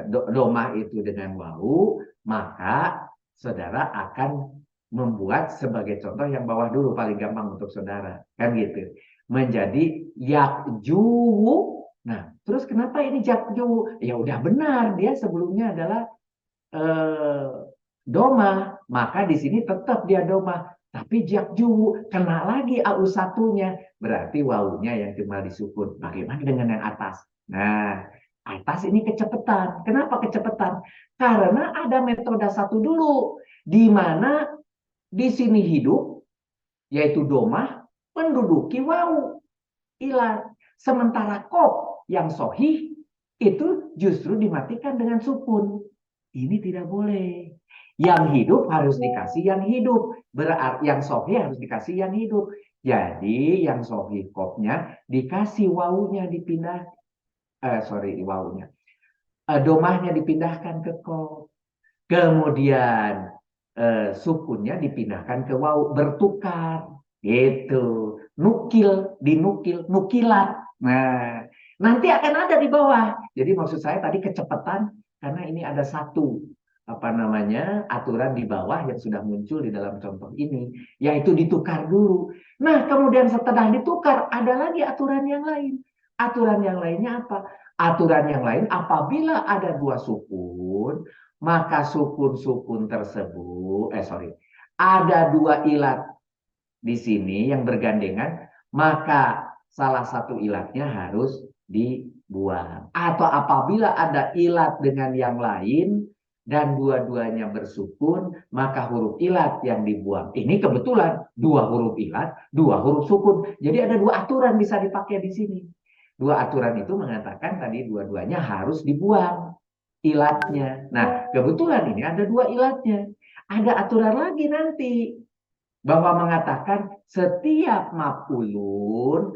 domah itu dengan wawu, maka saudara akan membuat sebagai contoh yang bawah dulu paling gampang untuk saudara, kan gitu. Menjadi yakjuwu. Nah, terus kenapa ini yakjuwu? Ya udah benar, dia sebelumnya adalah eh, doma, maka di sini tetap dia doma. Tapi jakju kena lagi au 1-nya, berarti wawunya yang cuma disukun. Bagaimana dengan yang atas? Nah, atas ini kecepatan. Kenapa kecepatan? Karena ada metode 1 dulu, di mana di sini hidup, yaitu domah, menduduki wawu ilat. Sementara kop yang sohih itu justru dimatikan dengan sukun. Ini tidak boleh. Yang hidup harus dikasih yang hidup. Berarti yang sohih harus dikasih yang hidup. Jadi yang sohih kopnya dikasih wawunya dipindah. Sorry, wawunya. Domahnya dipindahkan ke kop. Kemudian sukunnya dipindahkan ke wawu. Bertukar. Gitu. Nukil, dinukil, nukilat. Nah, nanti akan ada di bawah. Jadi maksud saya tadi kecepatan karena ini ada satu apa namanya aturan di bawah yang sudah muncul di dalam contoh ini, yaitu ditukar dulu. Nah, kemudian setelah ditukar ada lagi aturan yang lain. Aturan yang lainnya apa? Aturan yang lain apabila ada 2 sukun, maka sukun-sukun tersebut, ada 2 ilat di sini yang bergandengan, maka salah satu ilatnya harus dibuang. Atau apabila ada ilat dengan yang lain dan dua-duanya bersukun, maka huruf ilat yang dibuang. Ini kebetulan 2 huruf ilat, 2 huruf sukun. Jadi ada 2 aturan bisa dipakai di sini. 2 aturan itu mengatakan tadi dua-duanya harus dibuang ilatnya. Nah, kebetulan ini ada 2 ilatnya. Ada aturan lagi nanti bahwa mengatakan setiap maf'ulun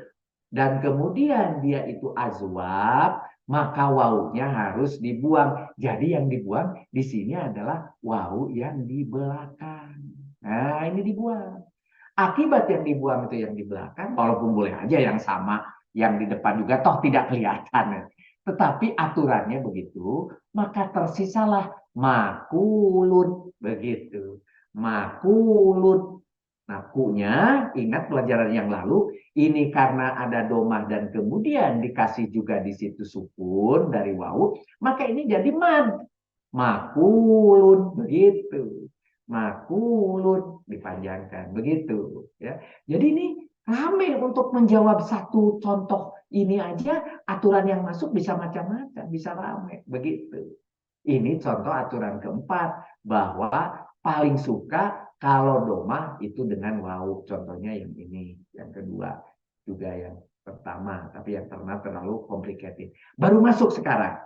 dan kemudian dia itu azwab, maka wawunya harus dibuang. Jadi yang dibuang di sini adalah wawu yang di belakang. Nah, ini dibuang. Akibat yang dibuang itu yang di belakang, walaupun boleh aja yang sama, yang di depan juga toh tidak kelihatan. Tetapi aturannya begitu, maka tersisalah makulun, begitu. Makulun. Nah, kunya, ingat pelajaran yang lalu, ini karena ada domah dan kemudian dikasih juga di situ sukun dari wawu, maka ini jadi mad. Makulun, begitu. Makulun, dipanjangkan, begitu. Ya. Jadi ini rame untuk menjawab satu contoh ini aja, aturan yang masuk bisa macam-macam, bisa rame, begitu. Ini contoh aturan keempat, bahwa paling suka kalau domah itu dengan wau. Contohnya yang ini, yang kedua juga yang pertama, tapi yang terlalu complicated. Baru masuk sekarang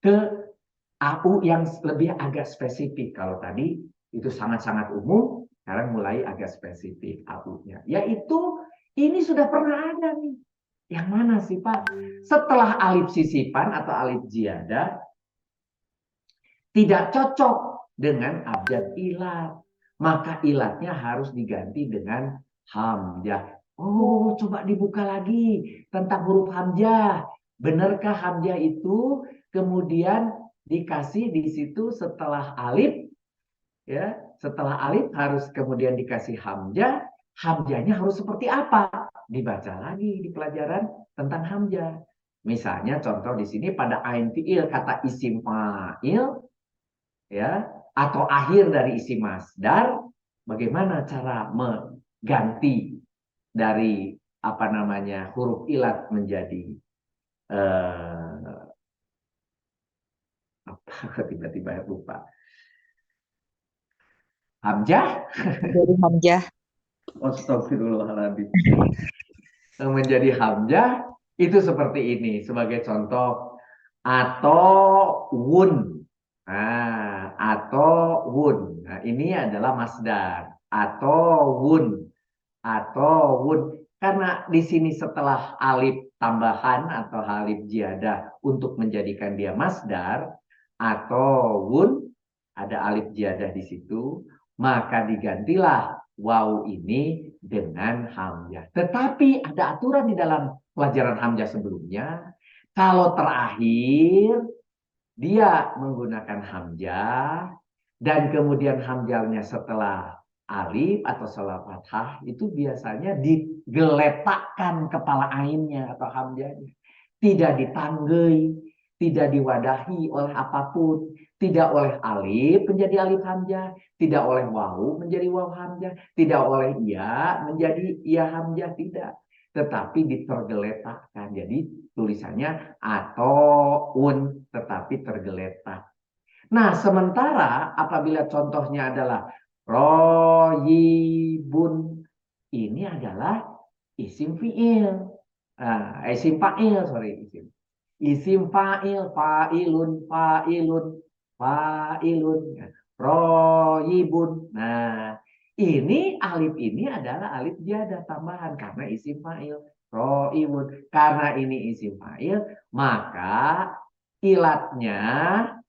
ke AU yang lebih agak spesifik. Kalau tadi itu sangat-sangat umum, sekarang mulai agak spesifik AU-nya. Yaitu ini sudah pernah ada nih. Yang mana sih Pak? Setelah alif sisipan atau alif jiadah tidak cocok dengan abjad ilat. Maka ilatnya harus diganti dengan hamzah. Oh, coba dibuka lagi tentang huruf hamzah. Benarkah hamzah itu kemudian dikasih di situ setelah alif, ya? Setelah alif harus kemudian dikasih hamzah. Hamzahnya harus seperti apa? Dibaca lagi di pelajaran tentang hamzah. Misalnya contoh di sini pada ain fiil kata isim fa'il, ya, atau akhir dari isi masdar, bagaimana cara mengganti dari apa namanya huruf ilat menjadi apa tiba-tiba lupa, hamzah. Dari hamzah. Astagfirullahaladzim. Menjadi hamzah itu seperti ini sebagai contoh, atau wun. Nah, atau wun. Nah, ini adalah masdar. Atau wun. Atau wun. Karena di sini setelah alif tambahan atau alif jiadah untuk menjadikan dia masdar, atau wun, ada alif jiadah di situ, maka digantilah waw ini dengan hamzah. Tetapi ada aturan di dalam pelajaran hamzah sebelumnya. Kalau terakhir dia menggunakan hamzah dan kemudian hamzahnya setelah alif atau setelah fathah itu biasanya digeletakkan kepala ainnya atau hamzahnya. Tidak ditanggai, tidak diwadahi oleh apapun, tidak oleh alif menjadi alif hamzah, tidak oleh wawu menjadi wawu hamzah, tidak oleh iya menjadi iya hamzah, tidak. Tetapi ditergeletakkan. Jadi tulisannya atau un, tetapi tergeletak. Nah, sementara apabila contohnya adalah royibun, ini adalah isim fiil. Isim fa'il, sorry, isim fa'il, fa'ilun, fa'ilun, fa'ilun, royibun. Nah, ini alif ini adalah alif jiadah tambahan karena isim fa'il, royibun. Karena ini isim fa'il, maka ilatnya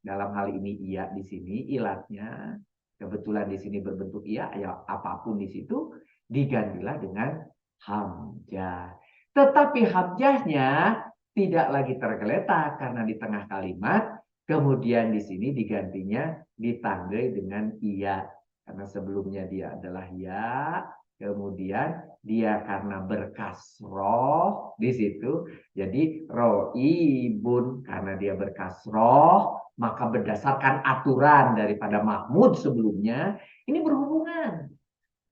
dalam hal ini iya di sini ilatnya kebetulan di sini berbentuk iya, ya apapun di situ digantilah dengan hamzah. Tetapi hamzahnya tidak lagi tergeletak karena di tengah kalimat, kemudian di sini digantinya ditanggai dengan iya karena sebelumnya dia adalah ya, kemudian dia karena berkasroh di situ, jadi roibun karena dia berkasroh, maka berdasarkan aturan daripada Mahmud sebelumnya, ini berhubungan.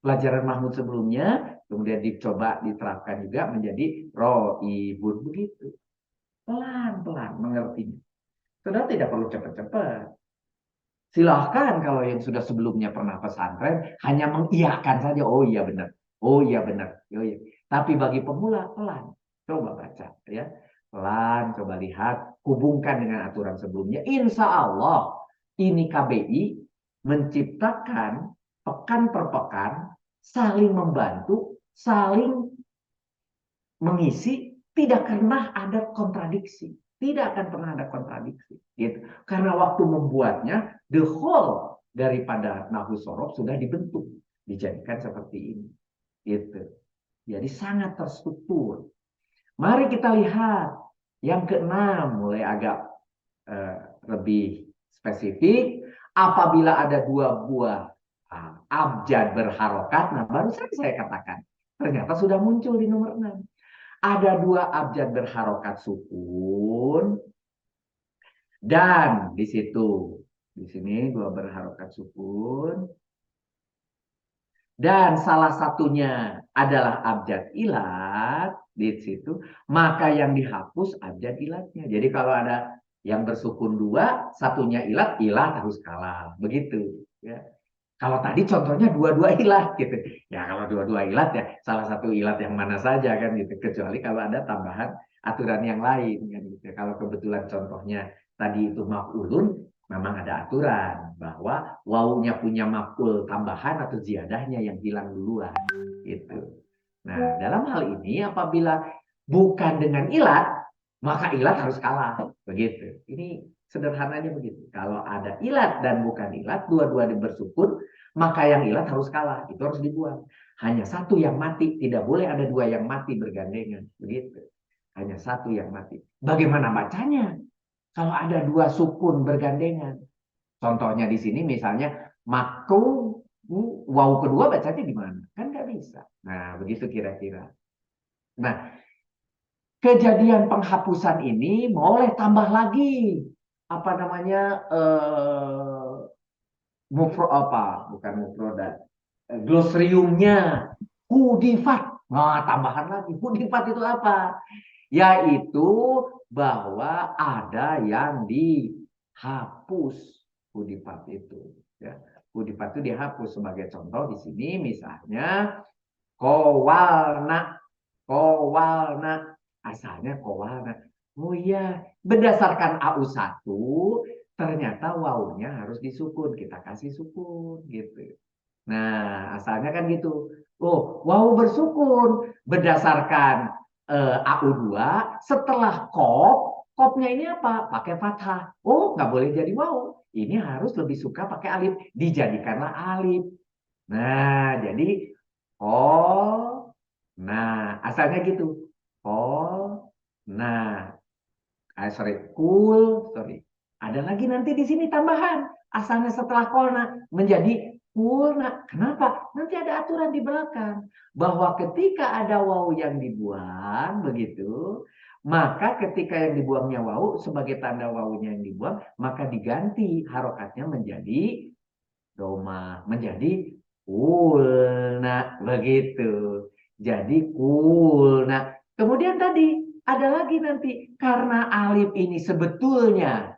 Pelajaran Mahmud sebelumnya, kemudian dicoba diterapkan juga menjadi roibun begitu. Pelan-pelan mengertinya. Saudara tidak perlu cepat-cepat. Silahkan kalau yang sudah sebelumnya pernah pesantren hanya mengiyakan saja. Oh iya benar. Oh iya benar. Oh, iya. Tapi bagi pemula pelan. Coba baca ya. Pelan, coba lihat. Hubungkan dengan aturan sebelumnya. Insya Allah ini KBI menciptakan pekan per pekan saling membantu, saling mengisi, tidak pernah ada kontradiksi. Tidak akan pernah ada kontradiksi. Gitu. Karena waktu membuatnya, the whole daripada Nahwu Shorof sudah dibentuk. Dijadikan seperti ini. Gitu. Jadi sangat terstruktur. Mari kita lihat. Yang keenam, mulai agak lebih spesifik. Apabila ada dua buah abjad berharokat, nah baru saja saya katakan. Ternyata sudah muncul di nomor 6. Ada dua abjad berharokat sukun dan di situ di sini dua berharokat sukun dan salah satunya adalah abjad ilat di situ, maka yang dihapus abjad ilatnya. Jadi kalau ada yang bersukun dua, satunya ilat, ilat harus kalah begitu ya. Kalau tadi contohnya dua-dua ilat gitu. Ya kalau dua-dua ilat ya salah satu ilat yang mana saja kan gitu. Kecuali kalau ada tambahan aturan yang lain kan gitu. Kalau kebetulan contohnya tadi itu maf'ulun, memang ada aturan bahwa wawunya punya maf'ul tambahan atau ziyadahnya yang hilang duluan gitu. Nah, dalam hal ini apabila bukan dengan ilat, maka ilat harus kalah. Begitu. Ini sederhananya begitu. Kalau ada ilat dan bukan ilat, dua-dua bersukun, maka yang ilat harus kalah. Itu harus dibuang. Hanya satu yang mati. Tidak boleh ada dua yang mati bergandengan. Begitu. Hanya satu yang mati. Bagaimana bacanya? Kalau ada dua sukun bergandengan. Contohnya di sini misalnya makru, waw kedua bacanya gimana? Kan nggak bisa. Nah, begitu kira-kira. Nah, kejadian penghapusan ini boleh tambah lagi apa namanya mufro apa bukan mufrodat glosariumnya hudifat. Nah, tambahan lagi hudifat itu apa? Yaitu bahwa ada yang dihapus hudifat itu. Ya. Hudifat itu dihapus sebagai contoh di sini misalnya kowalna, kowalna, asalnya kowalna. Oh iya, berdasarkan AU1 ternyata wawunya harus disukun, kita kasih sukun gitu. Nah, asalnya kan gitu. Oh, wawu bersukun berdasarkan AU2 setelah kopnya ini apa? Pakai fathah. Oh, nggak boleh jadi wawu. Ini harus lebih suka pakai alif. Dijadikanlah alif. Nah, jadi oh, nah, asalnya gitu. Oh, nah, sorry. Ada lagi nanti di sini tambahan. Asalnya setelah kolna menjadi kulna. Kenapa? Nanti ada aturan di belakang bahwa ketika ada wawu yang dibuang begitu, maka ketika yang dibuangnya wawu sebagai tanda wawunya yang dibuang, maka diganti harokatnya menjadi doma, menjadi kulna begitu. Jadi kulna. Kemudian tadi ada lagi nanti karena alif ini sebetulnya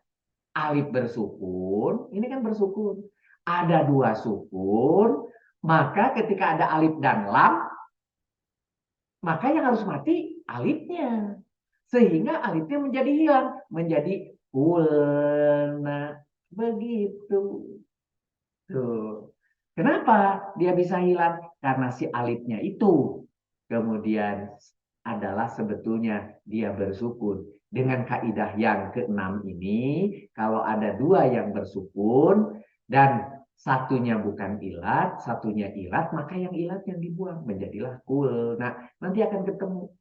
alif bersukun, ini kan bersukun. Ada dua sukun, maka ketika ada alif dan lam, maka yang harus mati alifnya. Sehingga alifnya menjadi hilang, menjadi kulna. Begitu. Tuh. Kenapa dia bisa hilang? Karena si alifnya itu. Kemudian adalah sebetulnya dia bersukun. Dengan kaidah yang keenam ini, kalau ada dua yang bersukun dan satunya bukan ilat, satunya ilat, maka yang ilat yang dibuang menjadilah kul. Nah, nanti akan ketemu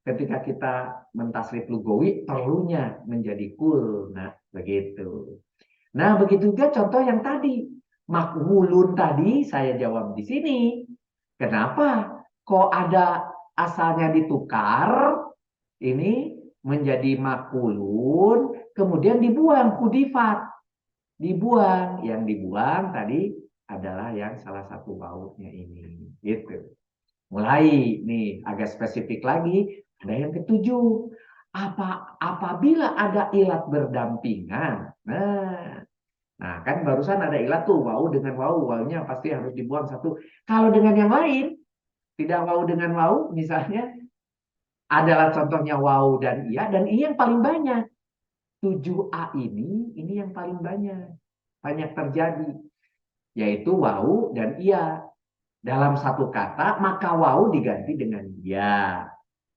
ketika kita mentasrif lugawi perlunya menjadi kul. Nah, begitu. Nah, begitu juga contoh yang tadi. Makmulun tadi saya jawab di sini. Kenapa? Kok ada asalnya ditukar, ini menjadi makulun, kemudian dibuang, kudifat. Dibuang. Yang dibuang tadi adalah yang salah satu baunya ini. Gitu. Mulai nih agak spesifik lagi, ada yang ketujuh. Apabila ada ilat berdampingan. Nah, kan barusan ada ilat tuh, wau dengan wau, waunya pasti harus dibuang satu. Kalau dengan yang lain, tidak wau dengan wau, misalnya adalah contohnya wau dan iya yang paling banyak. 7A ini yang paling banyak terjadi, yaitu wau dan iya. Dalam satu kata, maka wau diganti dengan iya.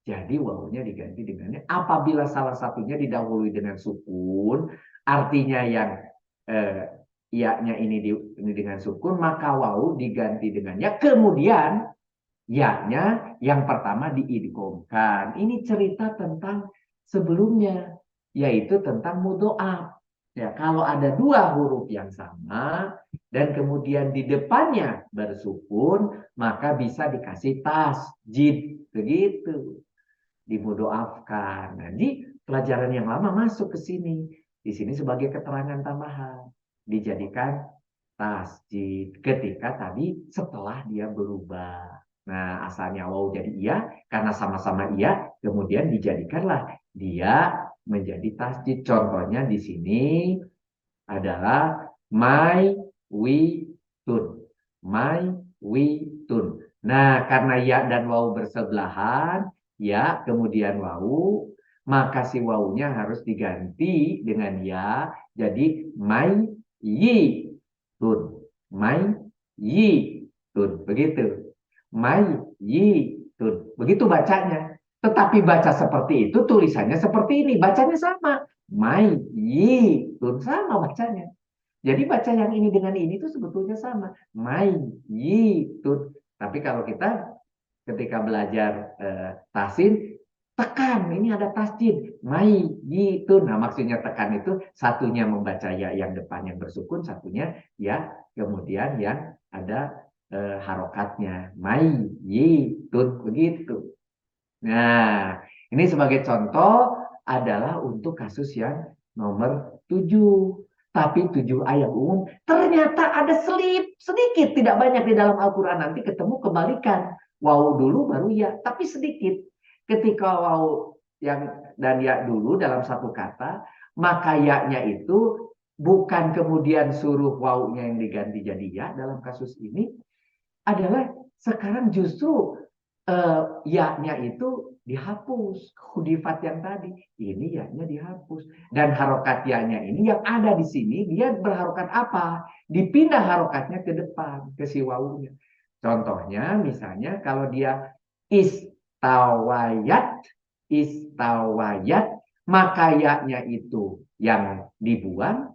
Jadi wawunya diganti dengannya. Apabila salah satunya didahului dengan sukun, artinya yang iya-nya ini dengan sukun, maka wawu diganti dengannya. Kemudian ya-nya yang pertama diidghamkan. Ini cerita tentang sebelumnya, yaitu tentang mudhoaf. Ya, kalau ada dua huruf yang sama dan kemudian di depannya bersukun, maka bisa dikasih tasjid, begitu, dimudoafkan. Nah, di pelajaran yang lama masuk ke sini. Di sini sebagai keterangan tambahan. Dijadikan tasjid ketika tadi setelah dia berubah. Nah, asalnya waw jadi iya, karena sama-sama iya, kemudian dijadikanlah dia menjadi tasjid. Contohnya di sini adalah my, we, tun. Mai, wi, tun. Nah, karena ya dan wawu bersebelahan, ya kemudian wawu, maka si wawunya harus diganti dengan ya. Jadi mai, yi, tun. Mai, yi, tun. Begitu. Mai, yi, tun. Begitu bacanya. Tetapi baca seperti itu, tulisannya seperti ini. Bacanya sama. Mai, yi, tun. Sama bacanya. Jadi baca yang ini dengan ini itu sebetulnya sama. Mai, yi, tun. Tapi kalau kita ketika belajar tasin, tekan. Ini ada tasjid. Mai, yi, tun. Nah maksudnya tekan itu satunya membaca ya yang depan yang bersukun, satunya ya kemudian yang ada harokatnya. Mai, yi, tun. Begitu. Nah, ini sebagai contoh adalah untuk kasus yang nomor 7. Tapi 7a yang umum ternyata ada sedikit, tidak banyak di dalam Al-Quran. Nanti ketemu kebalikan. Wawu dulu baru ya, tapi sedikit. Ketika wawu yang dan ya dulu dalam satu kata, maka ya-nya itu bukan kemudian suruh wawunya yang diganti jadi ya dalam kasus ini, adalah sekarang justru ya-nya itu dihapus. Hudifat yang tadi, ini ya-nya dihapus. Dan harokat ya-nya ini yang ada di sini, dia berharokat apa? Dipindah harokatnya ke depan, ke si wawunya. Contohnya misalnya kalau dia istawayat, maka ya-nya itu yang dibuang.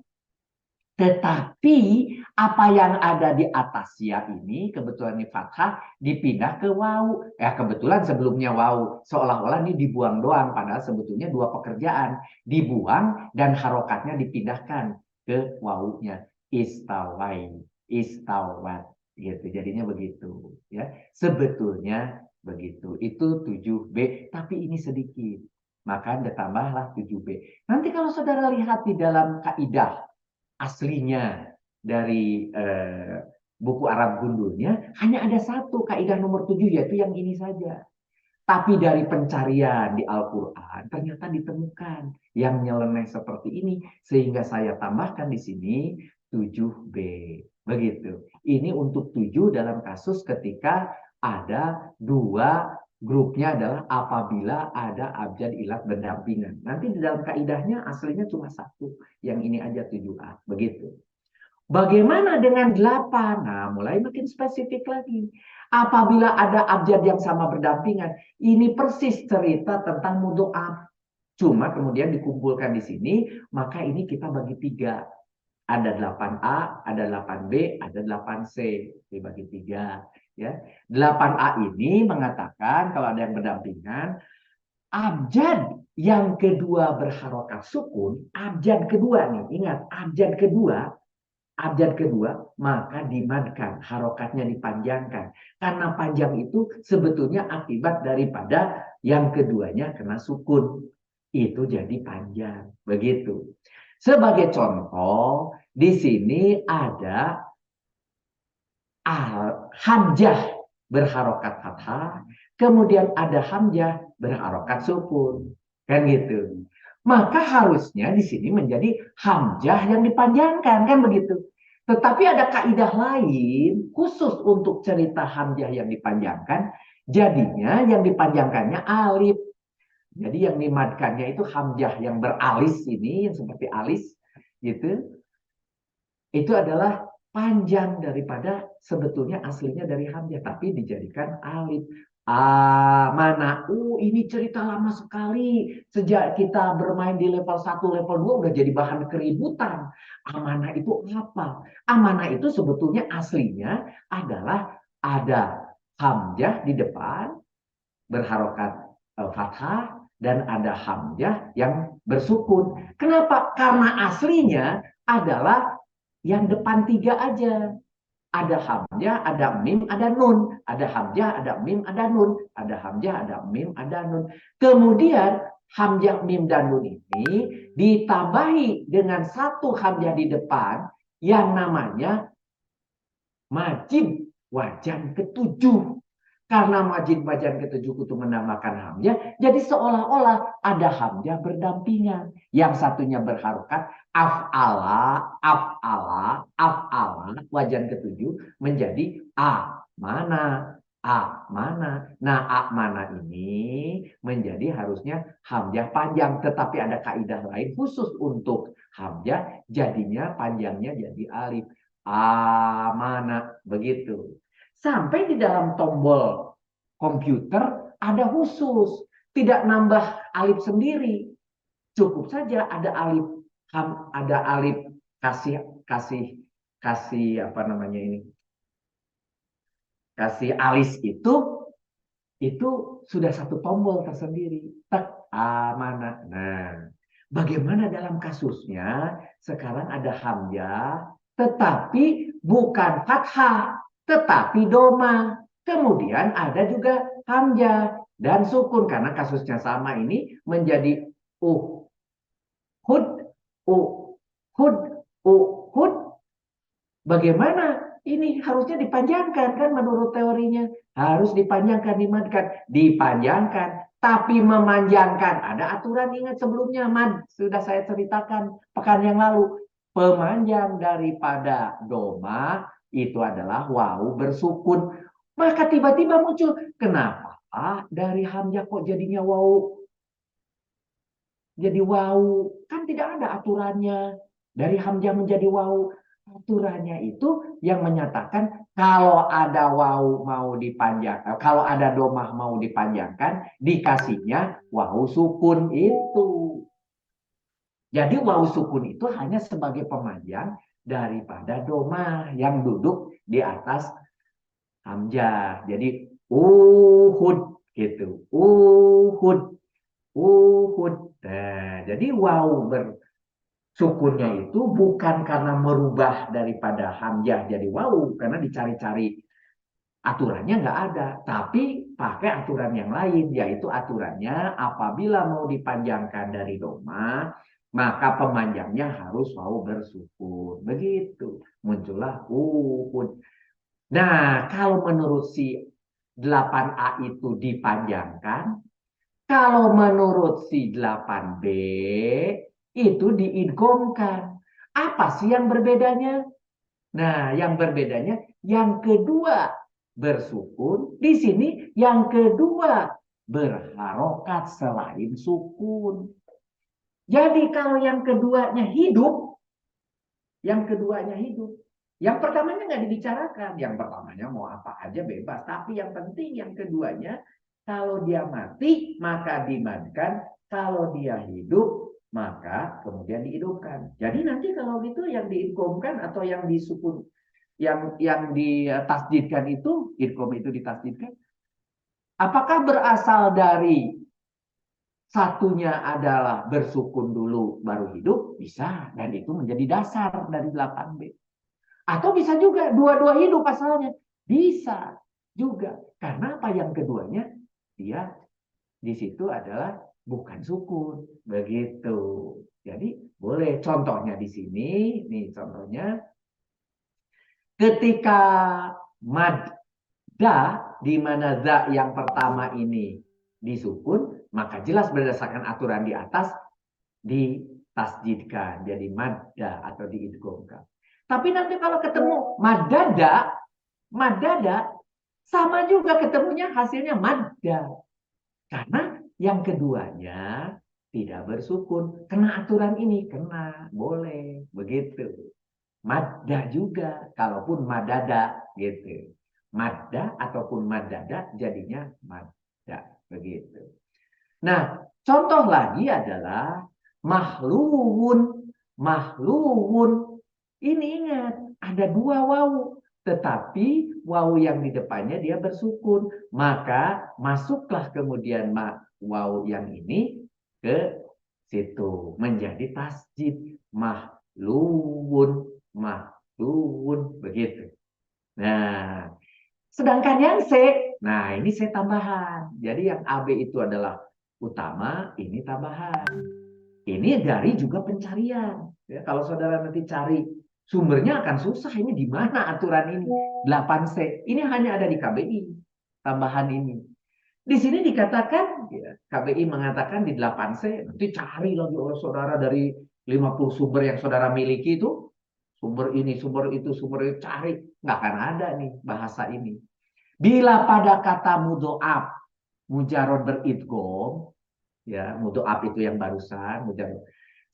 Tetapi apa yang ada di atas ya ini, kebetulan ini fathah, dipindah ke wawu. Ya kebetulan sebelumnya wawu. Seolah-olah ini dibuang doang. Padahal sebetulnya dua pekerjaan. Dibuang dan harokatnya dipindahkan ke wawunya. Istawai, istawat. Gitu. Jadinya begitu. Ya. Sebetulnya begitu. Itu 7b. Tapi ini sedikit. Maka ditambahlah 7b. Nanti kalau saudara lihat di dalam kaidah aslinya dari buku Arab gundulnya hanya ada satu kaidah nomor 7, yaitu yang ini saja. Tapi dari pencarian di Al-Quran ternyata ditemukan yang nyeleneh seperti ini, sehingga saya tambahkan di sini 7b. Begitu. Ini untuk 7 dalam kasus ketika ada dua grupnya adalah apabila ada abjad ilat berdampingan. Nanti di dalam kaidahnya aslinya cuma satu. Yang ini aja 7a. Begitu. Bagaimana dengan 8? Nah, mulai makin spesifik lagi. Apabila ada abjad yang sama berdampingan, ini persis cerita tentang mudho'af. Cuma kemudian dikumpulkan di sini, maka ini kita bagi 3. Ada 8a, ada 8b, ada 8c. Dibagi 3. Ya. 8a ini mengatakan kalau ada yang berdampingan, abjad yang kedua berharokat sukun, abjad kedua nih, ingat, abjad kedua, maka dimadkan, harokatnya dipanjangkan. Karena panjang itu sebetulnya akibat daripada yang keduanya kena sukun. Itu jadi panjang. Begitu. Sebagai contoh, di sini ada hamzah berharokat fathah, kemudian ada hamzah berharokat sukun. Kan gitu. Maka harusnya di sini menjadi hamzah yang dipanjangkan, kan begitu. Tetapi ada kaidah lain khusus untuk cerita hamzah yang dipanjangkan, jadinya yang dipanjangkannya alif. Jadi yang dimadkannya itu hamzah yang beralis ini, yang seperti alis gitu. Itu adalah panjang daripada sebetulnya aslinya dari hamzah, tapi dijadikan alif. Mana? Ini cerita lama sekali. Sejak kita bermain di level 1, level 2 udah jadi bahan keributan. Amanah itu apa? Amanah itu sebetulnya aslinya adalah ada hamzah di depan berharokat fathah dan ada hamzah yang bersukun. Kenapa? Karena aslinya adalah yang depan 3 aja. Ada hamzah, ada mim, ada nun. Ada hamzah, ada mim, ada nun. Ada hamzah, ada mim, ada nun. Kemudian hamzah, mim, dan nun ini ditambahi dengan satu hamzah di depan yang namanya majid wajan ke-7. Karena majid bajan ketujuh itu menambahkan hamzah, jadi seolah-olah ada hamzah berdampingan. Yang satunya berharokat af'ala, af'ala, af'ala, wajan ketujuh menjadi a mana, a mana. Nah, a mana ini menjadi harusnya hamzah panjang, tetapi ada kaidah lain khusus untuk hamzah, jadinya panjangnya jadi alif. A mana, begitu. Sampai di dalam tombol komputer ada khusus, tidak nambah alif sendiri. Cukup saja ada alif ada alif kasih kasih kasih apa namanya ini? Kasih alis itu sudah satu tombol tersendiri. Tak amanah. Nah, bagaimana dalam kasusnya? Sekarang ada hamzah, tetapi bukan fathah, tetapi doma. Kemudian ada juga hamzah dan sukun karena kasusnya sama ini menjadi hud, hud, hud. Bagaimana? Ini harusnya dipanjangkan kan menurut teorinya. Harus dipanjangkan, dipanjangkan. Tapi memanjangkan. Ada aturan ingat sebelumnya, sudah saya ceritakan pekan yang lalu. Pemanjang daripada doma itu adalah wawu bersukun. Maka tiba-tiba muncul. Kenapa? Dari hamzah kok jadinya wawu? Jadi wawu. Kan tidak ada aturannya. Dari hamzah menjadi wawu. Aturannya itu yang menyatakan kalau ada wawu mau dipanjangkan, kalau ada domah mau dipanjangkan, dikasihnya wawu sukun itu. Jadi wawu sukun itu hanya sebagai pemanjang daripada domah yang duduk di atas hamzah. Jadi uhud gitu, uhud, uhud. Nah, jadi wawu sukunnya itu bukan karena merubah daripada hamzah jadi wawu, karena dicari-cari aturannya nggak ada, tapi pakai aturan yang lain, yaitu aturannya apabila mau dipanjangkan dari doma, maka pemanjangnya harus wawu bersukun. Begitu, muncullah uhud. Nah, kalau menurut si 8A itu dipanjangkan, kalau menurut si 8B itu diidghamkan. Apa sih yang berbedanya? Nah, yang berbedanya yang kedua bersukun, di sini yang kedua berharokat selain sukun. Jadi kalau yang keduanya hidup, yang keduanya hidup. Yang pertamanya nggak dibicarakan, yang pertamanya mau apa aja bebas. Tapi yang penting yang keduanya, kalau dia mati maka dimandikan, kalau dia hidup maka kemudian dihidupkan. Jadi nanti kalau gitu yang diidghamkan atau yang disukun, yang ditasdidkan itu, idgham itu ditasdidkan, apakah berasal dari satunya adalah bersukun dulu baru hidup? Bisa, dan itu menjadi dasar dari 8B. Atau bisa juga dua-dua hidup asalnya. Bisa juga. Karena apa, yang keduanya dia di situ adalah bukan sukun. Begitu. Jadi boleh, contohnya di sini, nih contohnya ketika madda di mana za yang pertama ini disukun, maka jelas berdasarkan aturan di atas ditasdidkan jadi madda atau diidghamkan. Tapi nanti kalau ketemu madada, madada sama juga ketemunya hasilnya madda. Karena yang keduanya tidak bersukun. Kena aturan ini, kena, boleh, begitu. Madda juga, kalaupun madada, gitu. Madda ataupun madada jadinya madda, begitu. Nah, contoh lagi adalah mahluwun, mahluwun. Ini ingat, ada dua wawu. Tetapi wawu yang di depannya dia bersukun. Maka masuklah kemudian wawu yang ini ke situ. Menjadi tasjid. Mahluwun, mahluwun. Begitu. Nah, sedangkan yang C, nah ini C tambahan. Jadi yang AB itu adalah utama, ini tambahan. Ini dari juga pencarian. Ya, kalau saudara nanti cari sumbernya akan susah. Ini di mana aturan ini? 8C. Ini hanya ada di KBI. tambahan ini. Di sini dikatakan, ya, KBI mengatakan di 8C, nanti cari lagi oleh saudara dari 50 sumber yang saudara miliki itu, sumber ini, sumber itu, cari. Nggak akan ada nih bahasa ini. Bila pada kata mudho'af, mujarod beridgham, ya mudho'af itu yang barusan, mujarod.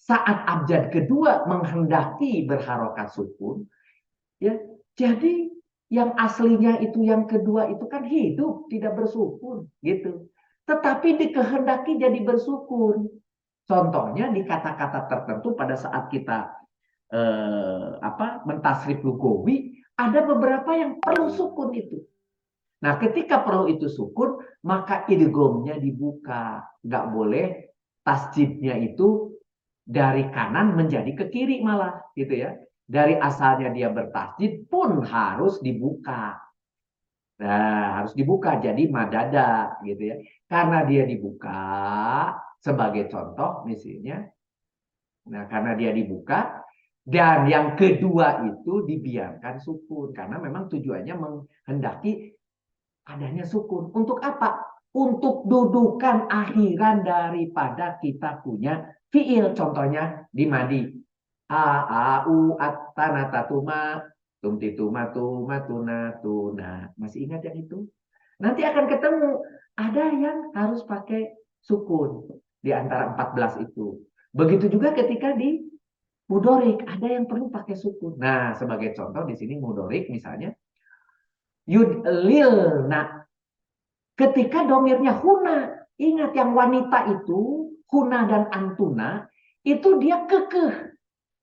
Saat abjad kedua menghendaki berharokat sukun, ya, jadi yang aslinya itu yang kedua itu kan hidup tidak bersukun gitu. Tetapi dikehendaki jadi bersukun. Contohnya di kata-kata tertentu pada saat kita mentasrif lugawi ada beberapa yang perlu sukun itu. Nah, ketika perlu itu sukun, maka idghamnya dibuka. Nggak boleh tasjidnya itu dari kanan menjadi ke kiri malah gitu ya. Dari asalnya dia bertasjid pun harus dibuka. Nah, harus dibuka jadi madada gitu ya. Karena dia dibuka sebagai contoh misalnya. Nah, karena dia dibuka dan yang kedua itu dibiarkan sukun karena memang tujuannya menghendaki adanya sukun. Untuk apa? Untuk dudukan akhiran daripada kita punya fiil. Contohnya di madi. A, a, u, at, tana, tatuma, tum, tituma, tuma, tuna, tuna. Masih ingat yang itu? Nanti akan ketemu. Ada yang harus pakai sukun. Di antara 14 itu. Begitu juga ketika di mudorik. Ada yang perlu pakai sukun. Nah, sebagai contoh di sini mudorik misalnya. Yudlilna. Ketika domirnya huna, ingat yang wanita itu, huna dan antuna, itu dia kekeh.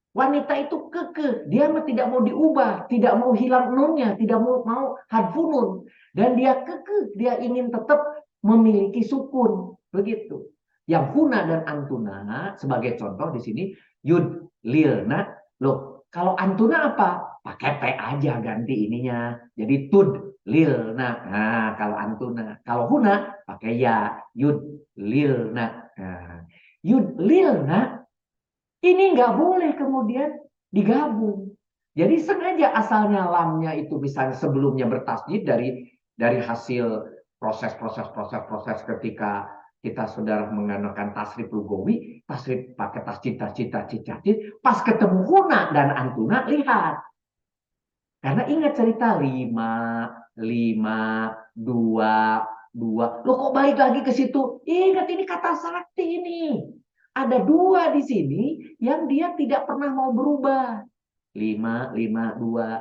Wanita itu kekeh, dia tidak mau diubah, tidak mau hilang nunnya, tidak mau hadfunun. Dan dia kekeh, dia ingin tetap memiliki sukun. Begitu. Yang huna dan antuna, sebagai contoh di sini, yud, lilna. Loh, kalau antuna apa? Pakai P aja ganti ininya. Jadi tud, lilna. Nah, kalau antuna. Kalau huna, pakai ya. Yud, lilna. Nah, yud, lilna. Ini nggak boleh kemudian digabung. Jadi sengaja asalnya lamnya itu misalnya sebelumnya bertasjid dari hasil proses ketika kita sudah menggunakan tasrif lugawi, tasrif pakai tasjid, pas ketemu huna dan antuna, lihat. Karena ingat cerita 5, 2. Lo kok balik lagi ke situ? Ingat ini kata sakti ini. Ada 2 di sini yang dia tidak pernah mau berubah. 5, 5, 2.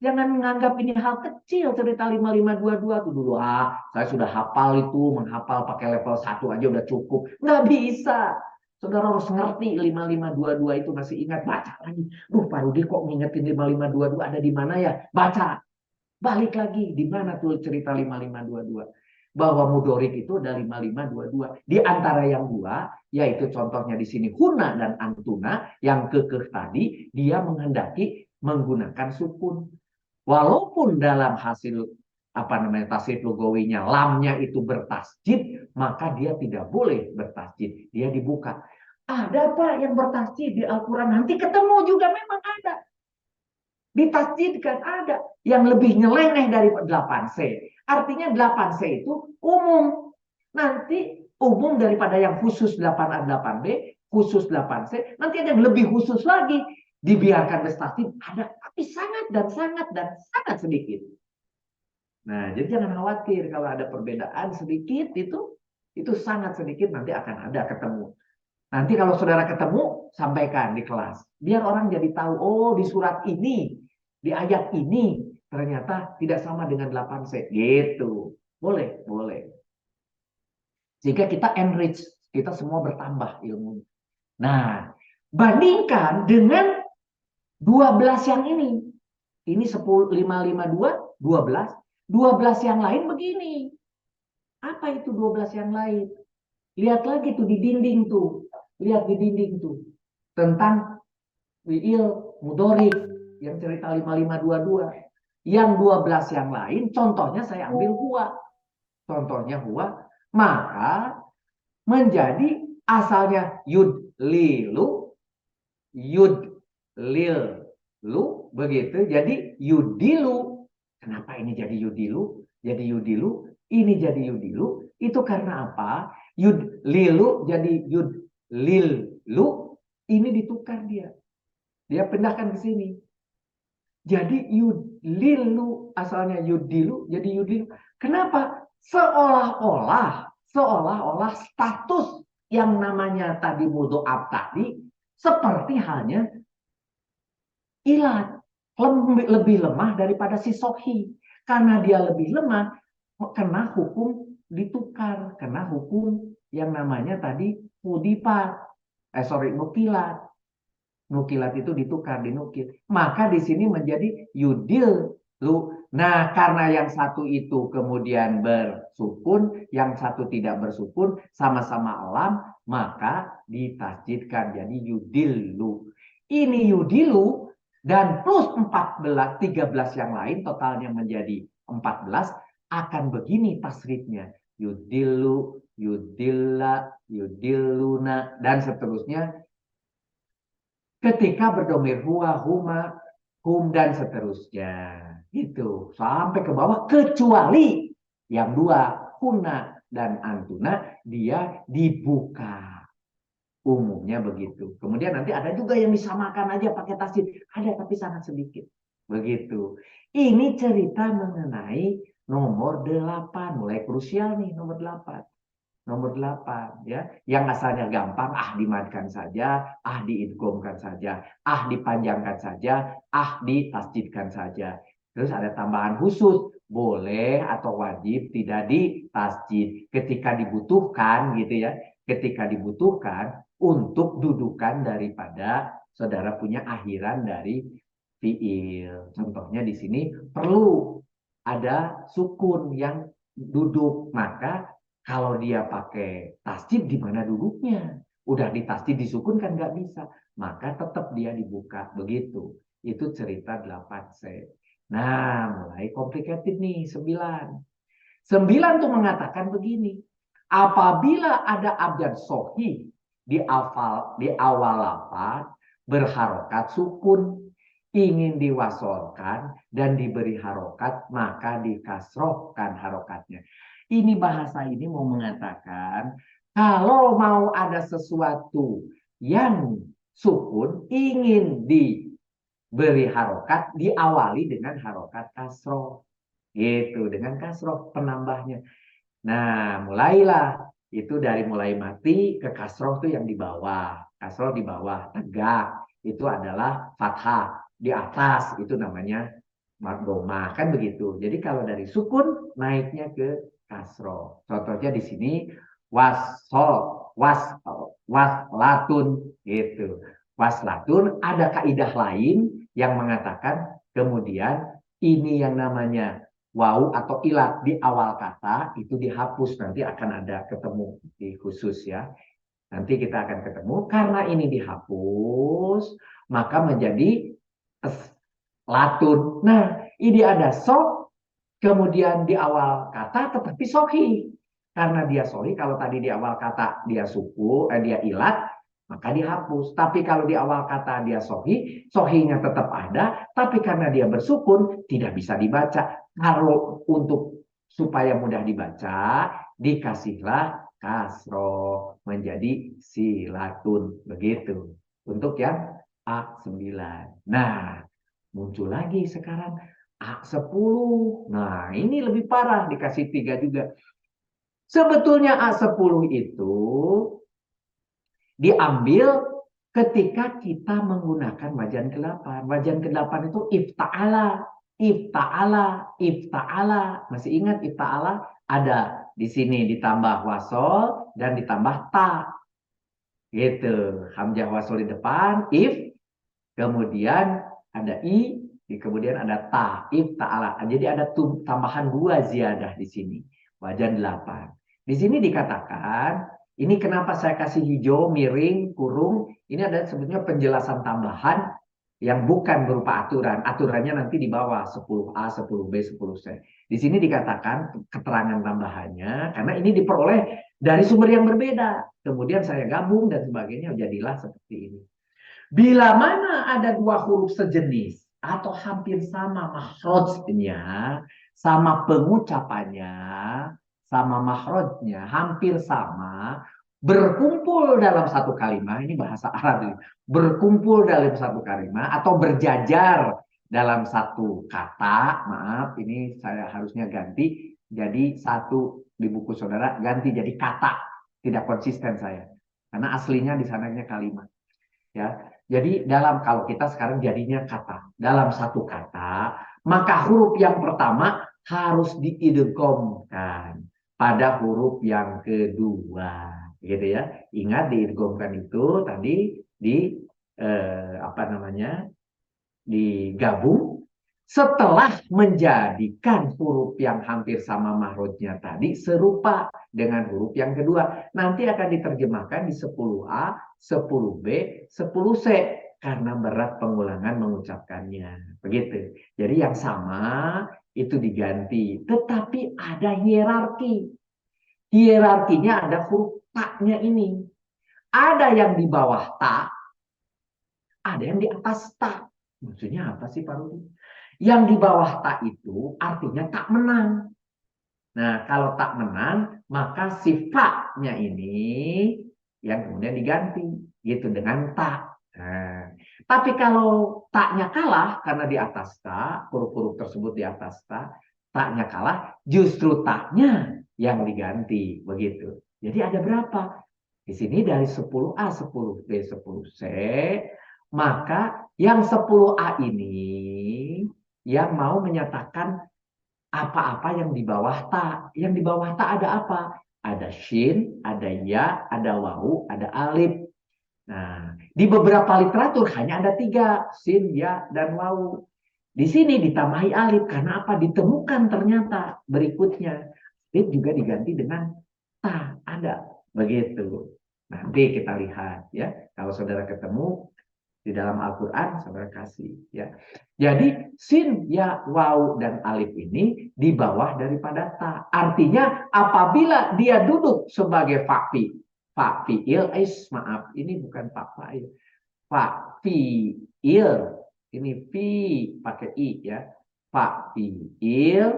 Jangan menganggap ini hal kecil cerita 5, 5, 2, 2 tuh dulu. Saya sudah hafal itu, menghafal pakai level 1 aja udah cukup. Nggak bisa. Saudara harus ngerti 5, 5, 2, 2 itu masih ingat. Baca lagi. Pak Rudi kok ngingetin 5, 5, 2, 2 ada di mana ya? Baca. Balik lagi. Di mana tuh cerita 5, 5, 2, 2? Bahwa mudorik itu ada 5, 5, 2, 2. Di antara yang 2, yaitu contohnya di sini huna dan antuna, yang kekeh tadi, dia menghendaki menggunakan sukun. Walaupun dalam hasil tasrif lugawinya lamnya itu bertasjid, maka dia tidak boleh bertasjid, dia dibuka. Ada Pak yang bertasjid di Al-Quran, nanti ketemu juga memang ada. Ditasjidkan ada yang lebih nyeleneh dari 8C. Artinya 8C itu umum. Nanti umum daripada yang khusus 8A 8B, khusus 8C, nanti ada yang lebih khusus lagi. Dibiarkan bertasjid ada, tapi sangat sangat sedikit. Nah, jadi jangan khawatir kalau ada perbedaan sedikit itu sangat sedikit, nanti akan ada ketemu. Nanti kalau saudara ketemu, sampaikan di kelas. Biar orang jadi tahu, oh di surat ini, di ayat ini, ternyata tidak sama dengan 8C. Gitu. Boleh, boleh. Sehingga kita enrich, kita semua bertambah ilmu. Nah, bandingkan dengan 12 yang ini. Ini 10, 5, 5, 2, 12. 12 yang lain begini. Apa itu 12 yang lain? Lihat lagi tuh di dinding tuh. Lihat di dinding tuh. Tentang fi'il mudhorik yang cerita 5522. Yang 12 yang lain contohnya saya ambil huwa. Contohnya huwa, maka menjadi asalnya yud lilu, yud lil lu, begitu jadi yudilu. Kenapa ini jadi yudilu? Jadi yudilu ini jadi yudilu, itu karena apa? Yud lilu jadi yud lilu, ini ditukar dia. Dia pindahkan ke sini. Jadi yudilu, asalnya yudilu, jadi yudilu. Kenapa? Seolah-olah status yang namanya tadi mudhoaf tadi, seperti halnya ilat. Lebih lemah daripada si sohi. Karena dia lebih lemah, kena hukum ditukar. Kena hukum yang namanya tadi mudipat. Nukilat. Nukilat itu ditukar, dinukil. Maka di sini menjadi yudil lu. Nah, karena yang satu itu kemudian bersukun, yang satu tidak bersukun, sama-sama alam, maka ditasjidkan jadi yudilu. Ini yudilu dan plus 14, 13 yang lain totalnya menjadi 14 akan begini tasrifnya. Yudilu, yudilla, yudilluna dan seterusnya. Ketika berdomir huwa, huma, hum, dan seterusnya. Gitu. Sampai ke bawah. Kecuali yang dua, huna dan antuna, dia dibuka. Umumnya begitu. Kemudian nanti ada juga yang disamakan aja pakai tasjid. Ada tapi sangat sedikit. Begitu. Ini cerita mengenai nomor 8. Mulai krusial nih nomor 8. Nomor 8 ya, yang asalnya gampang, dimadkan saja, diidghamkan saja, dipanjangkan saja, ditasjidkan saja. Terus ada tambahan khusus, boleh atau wajib tidak ditasjid ketika dibutuhkan gitu ya. Ketika dibutuhkan untuk dudukan daripada saudara punya akhiran dari fiil. Contohnya di sini perlu ada sukun yang duduk, maka kalau dia pakai tasjid di mana duduknya? Udah di tasjid disukun kan nggak bisa. Maka tetap dia dibuka. Begitu. Itu cerita 8C. Nah, mulai complicated nih 9. 9 tuh mengatakan begini. Apabila ada abjad sohi di awal lafaz berharokat sukun, ingin diwasolkan dan diberi harokat, maka dikasrohkan harokatnya. Ini bahasa ini mau mengatakan, kalau mau ada sesuatu yang sukun, ingin diberi harokat, diawali dengan harokat kasroh. Gitu, dengan kasroh penambahnya. Nah, mulailah. Itu dari mulai mati ke kasroh itu yang di bawah. Kasroh di bawah, tegak. Itu adalah fathah. Di atas, itu namanya mardoma. Kan begitu. Jadi kalau dari sukun, naiknya ke kasroh. Contohnya di sini waslatun gitu. Waslatun ada kaidah lain yang mengatakan kemudian ini yang namanya wau atau ilat di awal kata itu dihapus, nanti akan ada ketemu di khusus ya. Nanti kita akan ketemu karena ini dihapus maka menjadi latun. Nah, ini ada sok kemudian di awal kata tetapi sohi. Karena dia sohi, kalau tadi di awal kata dia suku, dia ilat, maka dihapus. Tapi kalau di awal kata dia sohi, sohinya tetap ada, tapi karena dia bersukun, tidak bisa dibaca. Kalau untuk supaya mudah dibaca, dikasihlah kasroh menjadi silatun. Begitu. Untuk yang A9. Nah, muncul lagi sekarang A10. Nah, ini lebih parah, dikasih 3 juga. Sebetulnya A10 itu diambil ketika kita menggunakan wajan ke-8. Wajan ke-8 itu ifta'ala, ifta'ala, ifta'ala. Masih ingat ifta'ala? Ada di sini ditambah wasol dan ditambah ta. Gitu. Hamzah wasol di depan, if, kemudian ada i, kemudian ada ta, ifta'ala. Jadi ada tambahan 2 ziyadah di sini. Wajan 8. Di sini dikatakan, ini kenapa saya kasih hijau, miring, kurung. Ini adalah sebetulnya penjelasan tambahan yang bukan berupa aturan. Aturannya nanti di bawah 10A, 10B, 10C. Di sini dikatakan keterangan tambahannya, karena ini diperoleh dari sumber yang berbeda. Kemudian saya gabung dan sebagainya, jadilah seperti ini. Bila mana ada 2 huruf sejenis atau hampir sama makhrajnya, sama pengucapannya, sama mahrojnya hampir sama, berkumpul dalam satu kalimat, ini bahasa Arab ini, berkumpul dalam satu kalimat atau berjajar dalam satu kata, maaf ini saya harusnya ganti, jadi satu di buku saudara ganti jadi kata, tidak konsisten saya, karena aslinya di sananya kalimat. Ya, jadi kalau kita sekarang jadinya kata, dalam satu kata, maka huruf yang pertama harus diidghamkan pada huruf yang kedua, gitu ya. Ingat diidghamkan itu tadi apa namanya? Digabung setelah menjadikan huruf yang hampir sama mahrojnya tadi serupa dengan huruf yang kedua. Nanti akan diterjemahkan di 10A, 10B, 10C karena berat pengulangan mengucapkannya. Begitu. Jadi yang sama itu diganti, tetapi ada hierarki. Hierarkinya ada huruf taknya ini. Ada yang di bawah tak, ada yang di atas tak. Maksudnya apa sih Pak Rudi? Yang di bawah tak itu artinya tak menang. Nah, kalau tak menang, maka sifatnya ini yang kemudian diganti gitu dengan tak. Nah, tapi kalau taknya kalah karena di atas tak, huruf-huruf tersebut di atas tak, taknya kalah, justru taknya yang diganti begitu. Jadi ada berapa? Di sini dari 10A, 10B, 10C, maka yang 10A ini yang mau menyatakan apa-apa yang di bawah ta. Yang di bawah ta ada apa? Ada shin, ada ya, ada wawu, ada alif. Nah, di beberapa literatur hanya ada 3, shin, ya, dan wawu. Di sini ditambahi alif karena apa? Ditemukan ternyata berikutnya. Alif juga diganti dengan ta, ada. Begitu. Nanti kita lihat ya. Kalau saudara ketemu di dalam Al-Quran, saudara kasih ya. Jadi sin, ya, waw, dan alif ini di bawah daripada ta. Artinya apabila dia duduk sebagai fa'fi'il, maaf, ini bukan fa'fa'il. Fa'fi'il, ini fi pakai i ya. Fa'fi'il.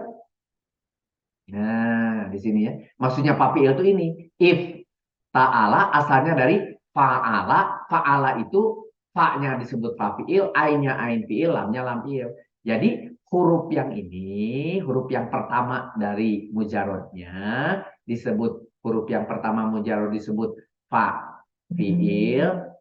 Nah, di sini ya. Maksudnya fa'fi'il itu ini. If ta'ala asalnya dari fa'ala. Fa'ala itu fa-nya disebut fa fi'il, ai-nya ain fi'il, lamnya lam fi'il. Jadi huruf yang ini, huruf yang pertama dari mujarodnya disebut, huruf yang pertama mujarod disebut fa fi'il,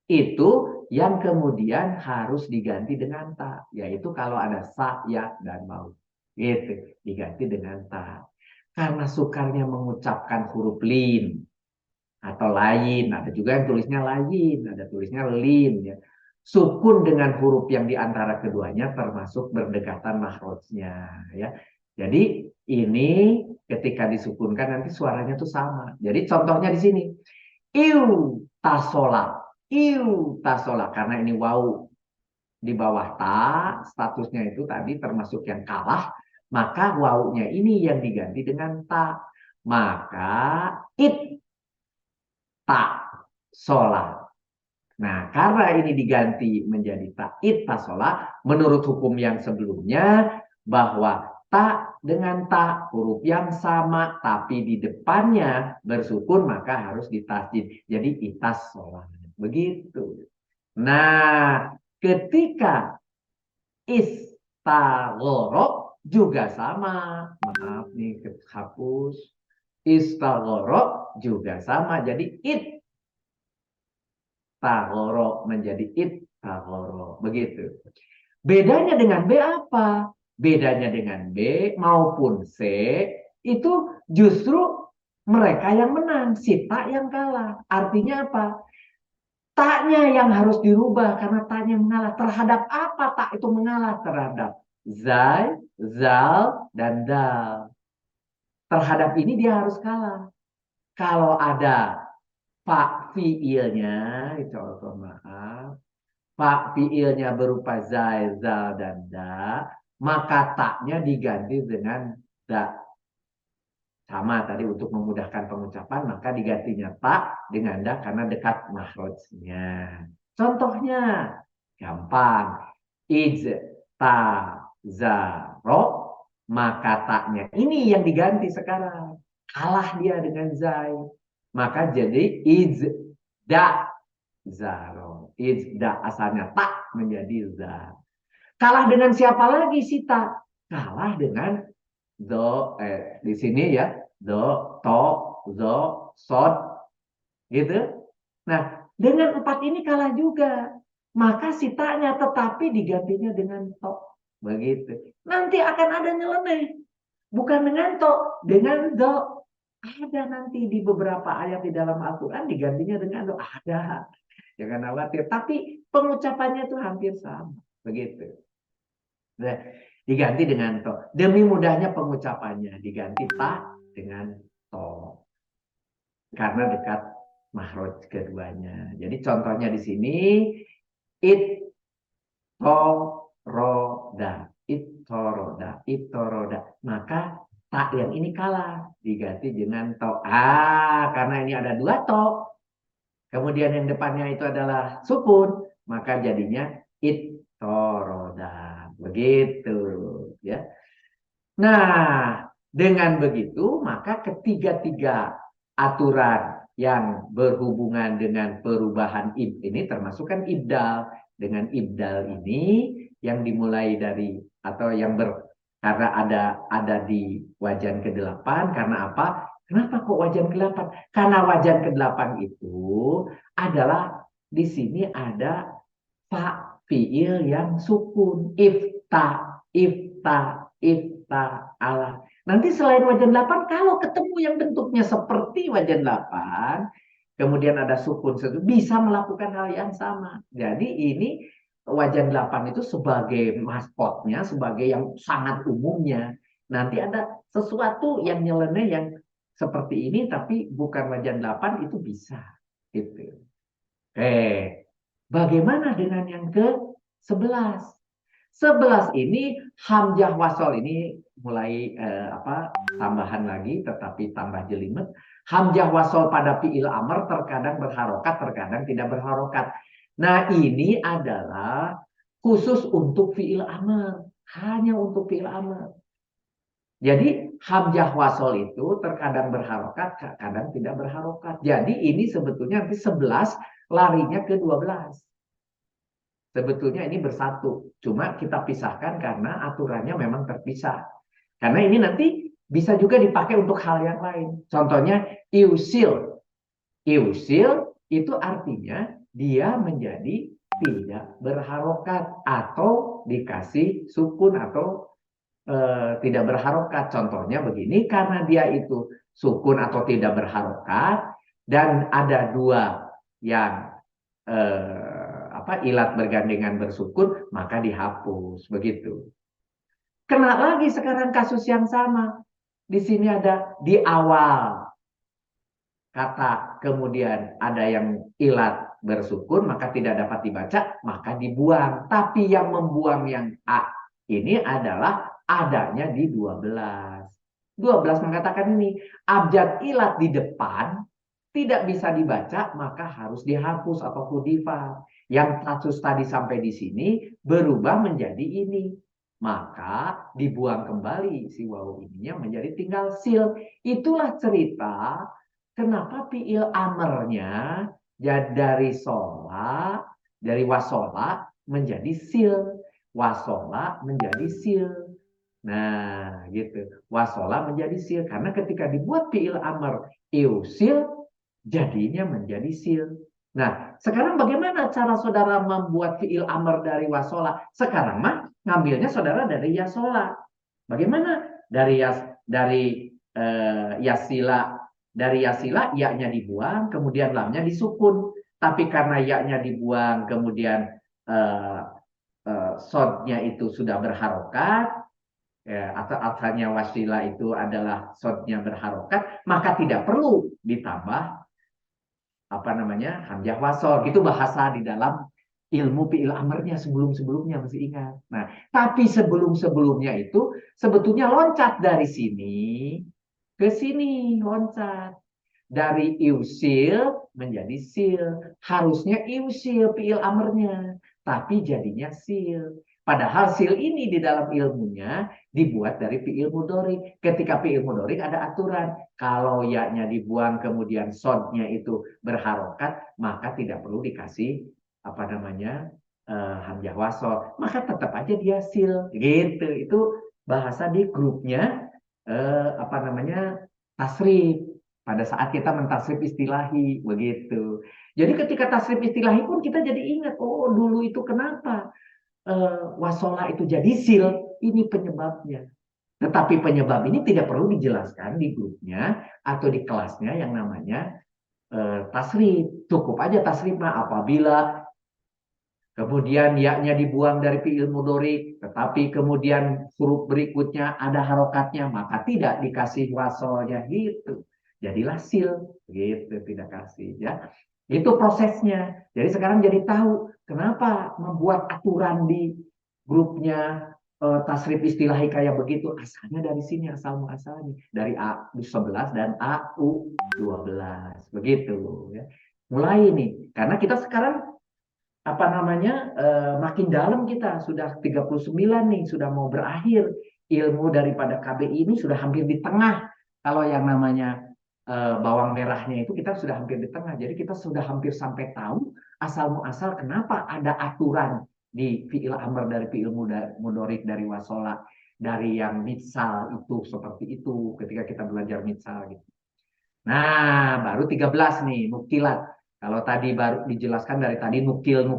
itu yang kemudian harus diganti dengan ta, yaitu kalau ada sa, ya, dan mau. Gitu, diganti dengan ta. Karena sukarnya mengucapkan huruf lin atau lain, ada juga yang tulisnya lain, ada tulisnya lin ya. Sukun dengan huruf yang diantara keduanya termasuk berdekatan mahrojnya ya. Jadi ini ketika disukunkan nanti suaranya tuh sama. Jadi contohnya di sini, iu tasola karena ini waw di bawah ta, statusnya itu tadi termasuk yang kalah, maka wawnya ini yang diganti dengan ta. Maka tak sholat. Nah, karena ini diganti menjadi ta'id tasola, menurut hukum yang sebelumnya, bahwa ta dengan ta, huruf yang sama, tapi di depannya bersukun, maka harus ditasjid. Jadi itas sholat. Begitu. Nah, ketika istaghoro juga sama. Maaf nih, hapus. Istaghoro juga sama. Jadi taghoro menjadi taghoro. Begitu. Bedanya dengan B apa? Bedanya dengan B maupun C itu justru mereka yang menang, si ta yang kalah. Artinya apa? Taknya yang harus dirubah karena taknya mengalah. Terhadap apa tak itu mengalah? Terhadap zai, zal, dan dal. Terhadap ini dia harus kalah. Kalau ada pak fiilnya, itu maaf, pak fiilnya berupa zai, zal, dan da, maka taknya diganti dengan da. Sama tadi untuk memudahkan pengucapan, maka digantinya tak dengan da karena dekat mahrojnya. Contohnya, gampang. Ijtazaro maka taknya ini yang diganti sekarang. Kalah dia dengan zai. Maka jadi izda zaro. Izda asalnya tak menjadi za. Kalah dengan siapa lagi si tak? Kalah dengan di sini ya, to, zo, sod, gitu. Nah, dengan 4 ini kalah juga. Maka sitanya tetapi digantinya dengan to. Begitu. Nanti akan ada nyeleneh. Bukan dengan to, dengan do. Ada nanti di beberapa ayat di dalam Al-Quran digantinya dengan do. Ada. Jangan khawatir. Tapi pengucapannya itu hampir sama. Begitu. Nah, diganti dengan to. Demi mudahnya pengucapannya. Diganti ta dengan to. Karena dekat mahroj keduanya. Jadi contohnya di sini it to roda, it toroda, it toroda. Maka tak yang ini kalah diganti dengan to. Karena ini ada 2 to. Kemudian yang depannya itu adalah sukun, maka jadinya it toroda. Begitu, ya. Nah, dengan begitu maka ketiga-tiga aturan yang berhubungan dengan perubahan ini termasuk kan ibdal. Dengan ibdal ini yang dimulai dari atau yang karena ada di wajan ke-8 karena apa? Kenapa kok wajan ke-8? Karena wajan ke-8 itu adalah di sini ada fa fiil yang sukun ifta ala. Nanti selain wajan 8 kalau ketemu yang bentuknya seperti wajan 8 kemudian ada sukun bisa melakukan hal yang sama. Jadi ini wajan 8 itu sebagai maskotnya, sebagai yang sangat umumnya. Nanti ada sesuatu yang nyeleneh yang seperti ini tapi bukan wajan 8 itu bisa. Gitu. Bagaimana dengan yang ke-11? 11 ini hamzah wasol ini mulai tambahan lagi tetapi tambah jelimet. Hamzah wasol pada fiil amr terkadang berharokat, terkadang tidak berharokat. Nah, ini adalah khusus untuk fiil amr, hanya untuk fiil amr. Jadi hamzah wasol itu terkadang berharokat, kadang tidak berharokat. Jadi ini sebetulnya nanti 11 larinya ke 12. Sebetulnya ini bersatu. Cuma kita pisahkan karena aturannya memang terpisah. Karena ini nanti bisa juga dipakai untuk hal yang lain. Contohnya iusil. Iusil itu artinya dia menjadi tidak berharokat atau dikasih sukun atau tidak berharokat. Contohnya begini, karena dia itu sukun atau tidak berharokat dan ada 2 yang ilat bergandengan bersukun, maka dihapus. Begitu. Kena lagi sekarang kasus yang sama. Di sini ada di awal kata, kemudian ada yang ilat bersukun, maka tidak dapat dibaca, maka dibuang. Tapi yang membuang yang A ini adalah adanya di 12. 12 mengatakan ini, abjad ilat di depan tidak bisa dibaca, maka harus dihapus atau hudifah. Yang kasus tadi sampai di sini berubah menjadi ini. Maka dibuang kembali si wawu ininya menjadi tinggal sil. Itulah cerita kenapa fiil amernya ya dari sola, dari wasola menjadi sil. Wasola menjadi sil. Nah, gitu. Wasola menjadi sil. Karena ketika dibuat fiil amr iusil, jadinya menjadi sil. Nah, sekarang bagaimana cara saudara membuat fiil amr dari wasola? Sekarang mah ngambilnya saudara dari yasola. Bagaimana? Dari yasila, dari yasila ya-nya dibuang, kemudian lamnya disukun. Tapi karena ya-nya dibuang, kemudian sodnya itu sudah berharokat, atau asalnya wasila itu adalah sodnya berharokat, maka tidak perlu ditambah hamzah wasol. Gitu bahasa di dalam ilmu fi'il amarnya sebelum-sebelumnya, masih ingat. Nah, tapi sebelum-sebelumnya itu sebetulnya loncat dari sini ke sini, loncat. Dari iusil menjadi sil. Harusnya iusil fi'il amarnya, tapi jadinya sil. Padahal sil ini di dalam ilmunya dibuat dari fiil mudhari. Ketika fiil mudhari ada aturan. Kalau ya-nya dibuang kemudian sodnya itu berharokat, maka tidak perlu dikasih apa namanya hamzah wasol. Maka tetap aja dia sil gitu. Itu bahasa di grupnya apa namanya tasrif. Pada saat kita mentasrif istilahi begitu. Jadi ketika tasrif istilahi pun kita jadi ingat, oh dulu itu kenapa wasola itu jadi sil, ini penyebabnya. Tetapi penyebab ini tidak perlu dijelaskan di grupnya atau di kelasnya yang namanya tasrif. Cukup aja tasrif mah apabila kemudian ya-nya dibuang dari fiil mudhari, tetapi kemudian huruf berikutnya ada harokatnya, maka tidak dikasih wasolnya gitu. Jadilah sil gitu, tidak kasih ya. Itu prosesnya. Jadi sekarang jadi tahu kenapa membuat aturan di grupnya tasrif istilahi kayak begitu. Asalnya dari sini, asal muasalnya dari A11 dan AU12 begitu ya. Mulai nih, karena kita sekarang apa namanya makin dalam, kita sudah 39 nih, sudah mau berakhir ilmu daripada KBI ini, sudah hampir di tengah. Kalau yang namanya bawang merahnya itu kita sudah hampir di tengah, jadi kita sudah hampir sampai tahu asal muasal kenapa ada aturan di fiil amr dari fiil mudhorik dari wasola dari yang mitsal itu seperti itu ketika kita belajar mitsal gitu. Nah, baru 13 nih, nukilat. Kalau tadi baru dijelaskan dari tadi nukil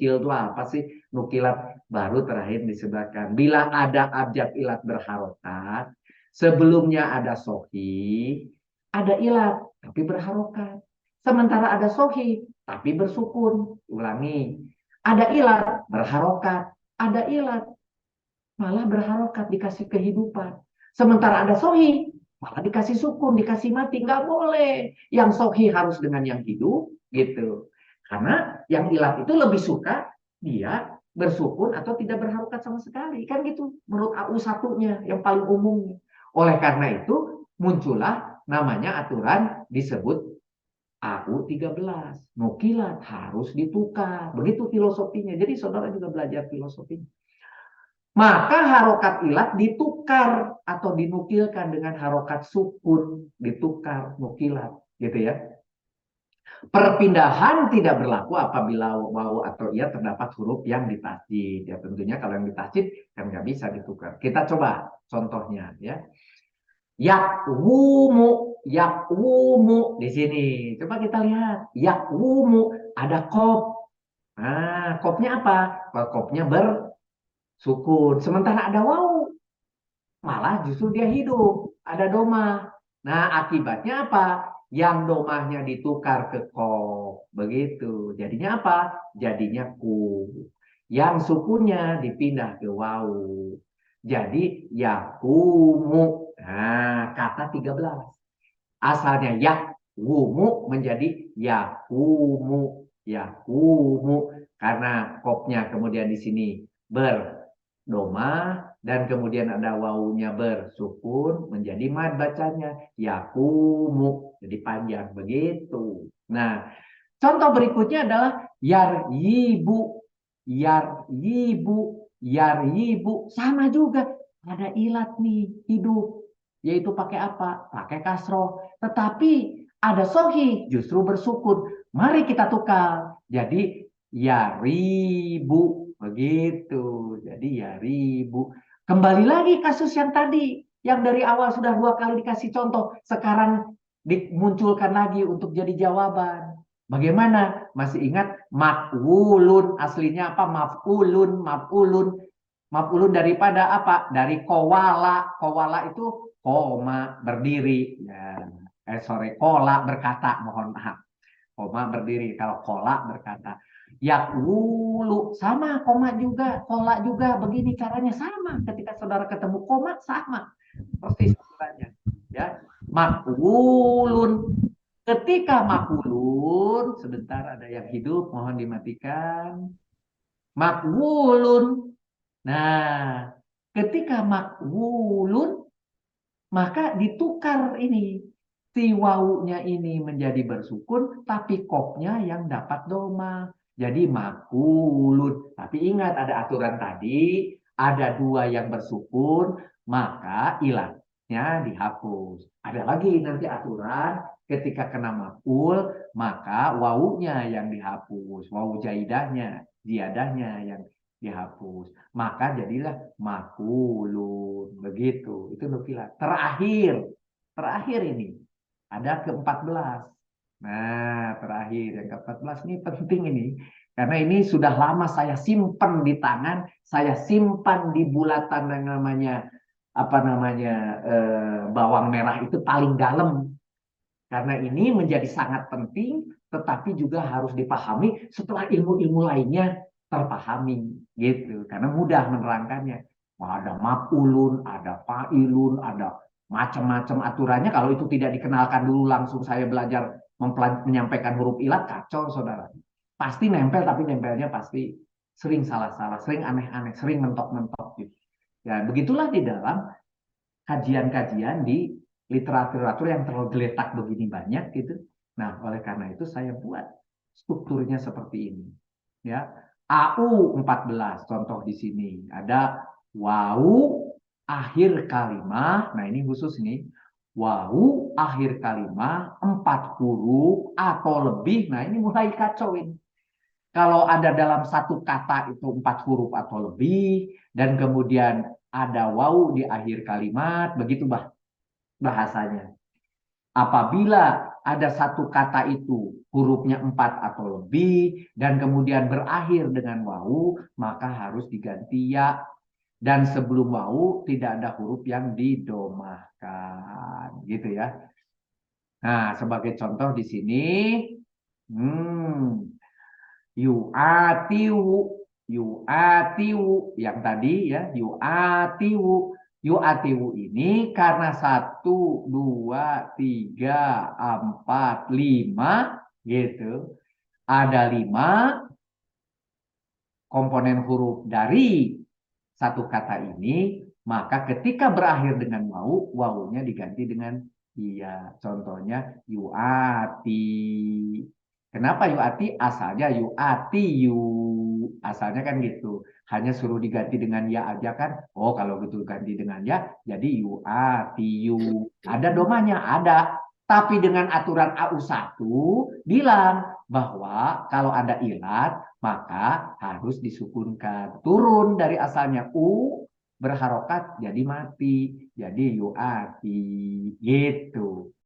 itu apa sih? Nukilat baru terakhir disebutkan. Bila ada abjad ilat berharokat, sebelumnya ada sohi, ada ilat tapi berharokat. Sementara ada sohi tapi bersukun. Ulangi. Ada ilat berharokat, ada ilat malah berharokat dikasih kehidupan. Sementara ada sohi malah dikasih sukun, dikasih mati. Nggak boleh. Yang sohi harus dengan yang hidup, gitu. Karena yang ilat itu lebih suka dia bersukun atau tidak berharokat sama sekali. Kan gitu, menurut AU satunya, yang paling umumnya. Oleh karena itu, muncullah namanya aturan disebut AU 13. Nukilat harus ditukar. Begitu filosofinya. Jadi saudara juga belajar filosofinya. Maka harokat ilat ditukar atau dinukilkan dengan harokat sukun, ditukar, nukilat, gitu ya. Perpindahan tidak berlaku apabila wawu atau ia terdapat huruf yang ditasjid. Ya tentunya kalau yang ditasjid kan nggak bisa ditukar. Kita coba contohnya ya. Yakwumu, yakwumu di sini. Coba kita lihat. Yakwumu ada kop. Nah, kopnya apa? Kopnya bersukun. Sementara ada wawu, malah justru dia hidup, ada doma. Nah, akibatnya apa? Yang domahnya ditukar ke ko, begitu. Jadinya apa? Jadinya ku. Yang sukunya dipindah ke wau. Jadi yakumu. Nah, kata 13. Asalnya yakumu menjadi yakumu. Yakumu. Karena kopnya kemudian di sini berdoma dan kemudian ada wawunya bersukun menjadi mad bacanya yakumu, jadi panjang begitu. Nah, contoh berikutnya adalah yaryibu, yaryibu, yaryibu, sama juga ada ilat nih hidup, yaitu pakai apa? Pakai kasroh. Tetapi ada sohi justru bersukun. Mari kita tukar jadi yaribu begitu. Jadi yaribu. Kembali lagi kasus yang tadi, yang dari awal sudah 2 kali dikasih contoh, sekarang dimunculkan lagi untuk jadi jawaban. Bagaimana? Masih ingat maf'ulun, aslinya apa? Maf'ulun, maf'ulun. Maf'ulun daripada apa? Dari kowala. Kowala itu koma, berdiri. Ya. Kola berkata, mohon maaf. Koma berdiri, kalau kola berkata. Yakwulu, sama koma juga, kola juga, begini caranya sama. Ketika saudara ketemu koma, sama. Persis aturannya. Ya. Makulun. Ketika makulun, sebentar ada yang hidup, mohon dimatikan. Makulun. Nah, ketika makulun, maka ditukar ini. Si wawunya ini menjadi bersukun, tapi kopnya yang dapat doma. Jadi makulun. Tapi ingat ada aturan tadi, ada dua yang bersukun, maka ilatnya dihapus. Ada lagi nanti aturan ketika kena makul, maka wawunya yang dihapus, wawu jaidahnya, ziadahnya yang dihapus. Maka jadilah makulun. Begitu. Itu nukilat. Terakhir ini ada ke-14. Nah, terakhir yang ke-14 ini penting ini. Karena ini sudah lama saya simpan di tangan, saya simpan di bulatan yang namanya bawang merah itu paling dalam. Karena ini menjadi sangat penting, tetapi juga harus dipahami setelah ilmu-ilmu lainnya terpahami gitu. Karena mudah menerangkannya. Ada maf'ulun, ada fa'ilun, ada macam-macam aturannya. Kalau itu tidak dikenalkan dulu langsung saya belajar menyampaikan huruf ilat, kacau saudara. Pasti nempel, tapi nempelnya pasti sering salah-salah, sering aneh-aneh, sering mentok-mentok gitu. Ya, begitulah di dalam kajian-kajian di literatur yang tergeletak begini banyak gitu. Nah, oleh karena itu saya buat strukturnya seperti ini. Ya. AU 14 contoh di sini ada wau akhir kalimat. Nah, ini khusus nih. Wau akhir kalimat 4 huruf atau lebih. Nah, ini mulai kacauin. Kalau ada dalam satu kata itu 4 huruf atau lebih, dan kemudian ada wau di akhir kalimat, begitu bahasanya. Apabila ada satu kata itu hurufnya 4 atau lebih, dan kemudian berakhir dengan wau, maka harus diganti ya. Dan sebelum wau tidak ada huruf yang didomahkan, gitu ya. Nah, sebagai contoh di sini, hmm, yu'atiwu, yu'atiwu yang tadi ya, yu'atiwu ini karena 1, 2, 3, 4, 5 gitu, ada 5 komponen huruf dari satu kata ini, maka ketika berakhir dengan wau, wawunya diganti dengan iya. Contohnya yuati. Kenapa yuati? Asalnya yuati yu. Asalnya kan gitu. Hanya suruh diganti dengan ya aja kan. Oh, kalau gitu ganti dengan ya, jadi yuati yu. Ada domanya? Ada. Tapi dengan aturan AU1 bilang bahwa kalau ada ilat maka harus disukunkan. Turun dari asalnya U berharokat jadi mati. Jadi yuati gitu.